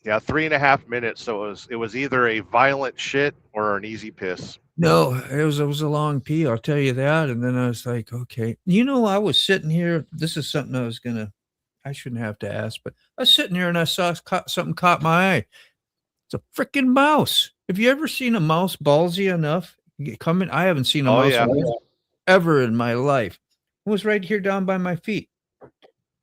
Yeah, 3.5 minutes. So it was either a violent shit or an easy piss. No, it was a long pee, I'll tell you that. And then I was like, okay. I was sitting here. This is something I shouldn't have to ask, but I was sitting here and I saw something caught my eye. It's a freaking mouse. Have you ever seen a mouse ballsy enough? I haven't seen a mouse ever in my life. It was right here down by my feet.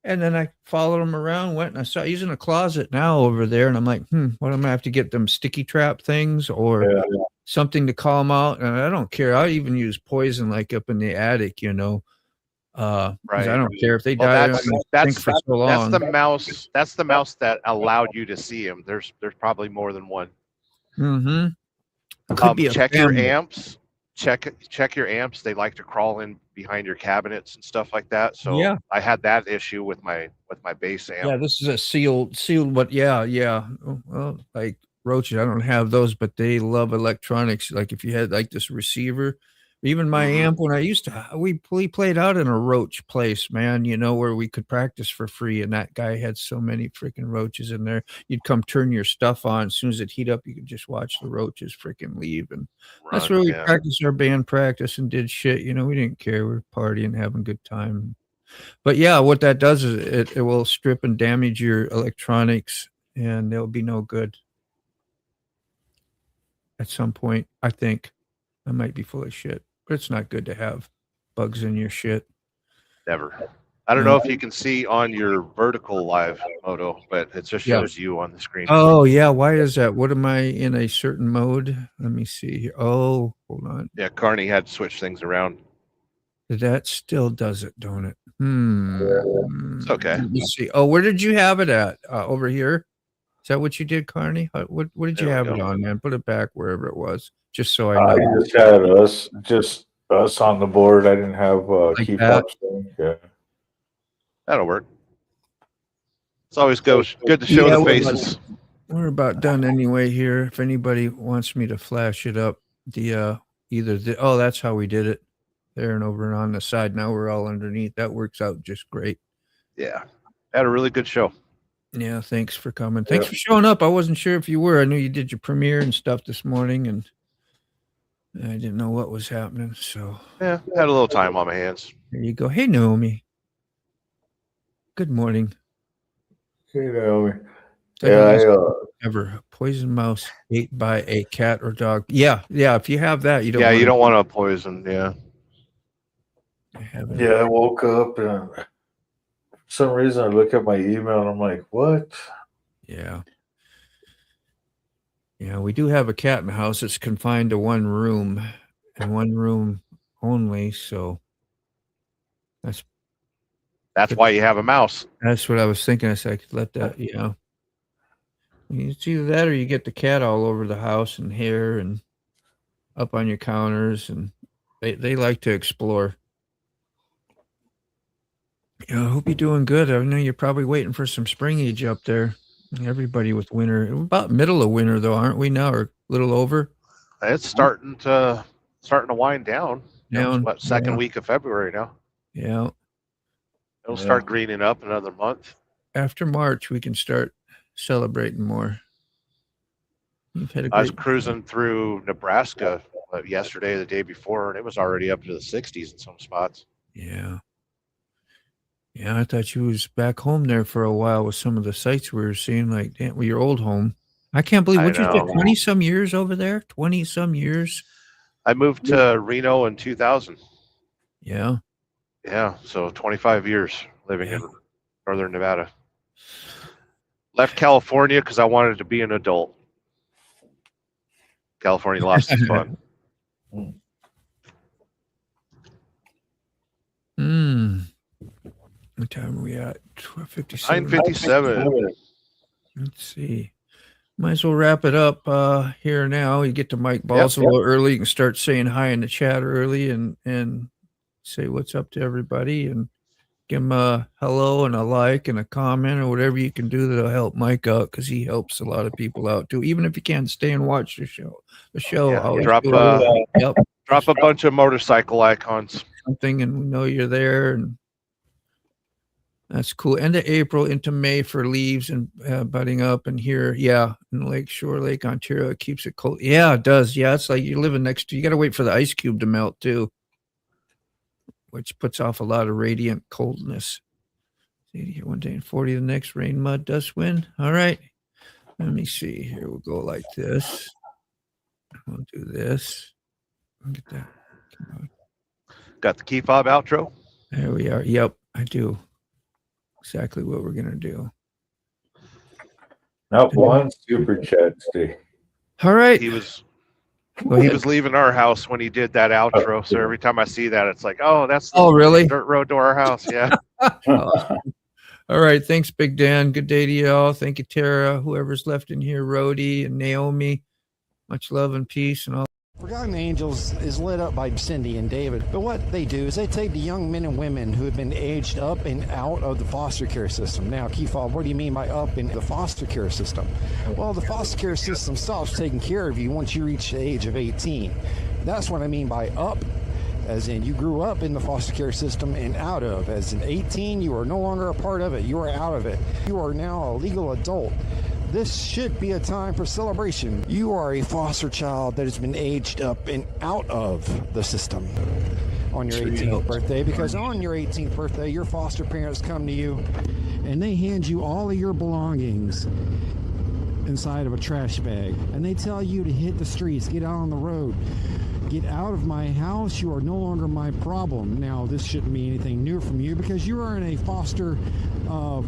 And then I followed him around, went and I saw he's in a closet now over there. And I'm like, what am I going to have to get them sticky trap things or something to call them out? And I don't care. I'll even use poison like up in the attic, Right. I don't care if they die for so long. That's the mouse that allowed you to see him. There's probably more than one. Mm-hmm. Check your amps. Check your amps. They like to crawl in behind your cabinets and stuff like that. So I had that issue with my bass amp. Yeah, this is a sealed, but yeah. Well, like roaches, I don't have those, but they love electronics. Like if you had like this receiver Even my amp, when I used to, we played out in a roach place, man, you know, where we could practice for free. And that guy had so many freaking roaches in there. You'd come turn your stuff on. As soon as it heat up, you could just watch the roaches freaking leave. And that's where we practiced our band practice and did shit. You know, we didn't care. We were partying, having a good time. But yeah, what that does is it will strip and damage your electronics, and they'll be no good at some point. I think I might be full of shit, but it's not good to have bugs in your shit. Never. I don't know if you can see on your vertical live moto, but it just shows you on the screen. Oh yeah, why is that? What am I in a certain mode? Let me see here. Oh, hold on. Yeah, Carney had to switch things around. That still does it, don't it? It's okay. Let me see. Oh, where did you have it at? Over here? Is that what you did, Carney? What did you have it on, man? Put it back wherever it was, just so I know. I just had us on the board. I didn't have key fobs. Yeah, that'll work. It's always good to show the faces. We're about done anyway here. If anybody wants me to flash it up, that's how we did it. There and over and on the side. Now we're all underneath. That works out just great. Yeah, had a really good show. Yeah, thanks for coming. Thanks for showing up. I wasn't sure if you were. I knew you did your premiere and stuff this morning, and I didn't know what was happening. So yeah, had a little time on my hands. There you go. Hey, Naomi. Good morning. Hey, Naomi. Ever poison mouse ate by a cat or dog? Yeah. If you have that, you don't. Yeah, you don't want to poison. Yeah. I woke up and for some reason I look at my email and I'm like, what? Yeah. Yeah, we do have a cat in the house. It's confined to one room and one room only. So that's why you have a mouse. That's what I was thinking. I said I could let that, you know. It's either that or you get the cat all over the house and here and up on your counters, and they like to explore. Yeah, I hope you're doing good. I know you're probably waiting for some spring age up there. Everybody with winter. We're about middle of winter though, aren't we now, or a little over? It's starting to wind down. It's second week of February now. Yeah. It'll start greening up another month. After March, we can start celebrating more. I was cruising through Nebraska yesterday, the day before, and it was already up to the 60s in some spots. Yeah. Yeah, I thought you was back home there for a while with some of the sights we were seeing, like your old home. I can't believe what you did. 20-some years over there. 20-some years. I moved to Reno in 2000. Yeah. Yeah, so 25 years living in northern Nevada. Left California because I wanted to be an adult. California lost its fun. What time are we at? 12:57. 9:57. Let's see. Might as well wrap it up here now. You get to Mike Balls a little early. You can start saying hi in the chat early and say what's up to everybody and give him a hello and a like and a comment or whatever you can do that'll help Mike out, because he helps a lot of people out too. Even if you can't stay and watch the show. Drop a bunch of motorcycle icons. Something, and we know you're there, and that's cool. End of April into May for leaves and budding up, and here, in Lakeshore, Lake Ontario, it keeps it cold. Yeah, it does. Yeah, it's like you're living next to. You got to wait for the ice cube to melt too, which puts off a lot of radiant coldness. 80 here one day and 40 the next. Rain, mud, dust, wind. All right. Let me see here. We'll go like this. We'll do this. Get that. Come on. Got the key fob outro? There we are. Yep, I do. Exactly what we're going to do. Nope, one super chat, Steve. All right. He was leaving our house when he did that outro. So every time I see that, it's like, that's really dirt road to our house. Yeah. All right. Thanks, Big Dan. Good day to y'all. Thank you, Tara. Whoever's left in here, Rhodey and Naomi. Much love and peace and all. Forgotten Angels is led up by Cindy and David, but what they do is they take the young men and women who have been aged up and out of the foster care system. Now, Keefob, what do you mean by up in the foster care system? Well, the foster care system stops taking care of you once you reach the age of 18. That's what I mean by up. as in you grew up in the foster care system and out of. As in 18, you are no longer a part of it. You are out of it. You are now a legal adult. This should be a time for celebration. You are a foster child that has been aged up and out of the system on your 18th birthday, because on your 18th birthday, your foster parents come to you and they hand you all of your belongings inside of a trash bag, and they tell you to hit the streets, get out on the road, get out of my house. You are no longer my problem. Now, this shouldn't be anything new from you, because you are in a foster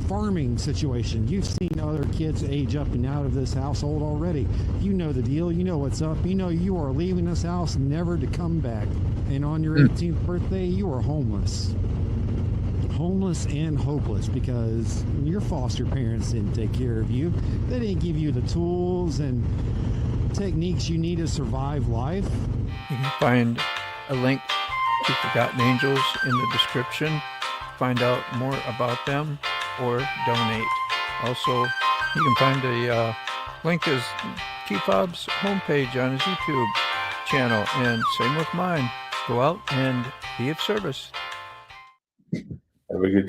farming situation. You've seen other kids age up and out of this household already. You know the deal. You know what's up. You know you are leaving this house never to come back. And on your 18th birthday, you are homeless. Homeless and hopeless, because your foster parents didn't take care of you. They didn't give you the tools and techniques you need to survive life. You can find a link to Forgotten Angels in the description. Find out more about them or donate. Also, you can find a link to Keith Hobbs' homepage on his YouTube channel, and same with mine. Go out and be of service. Have a good day.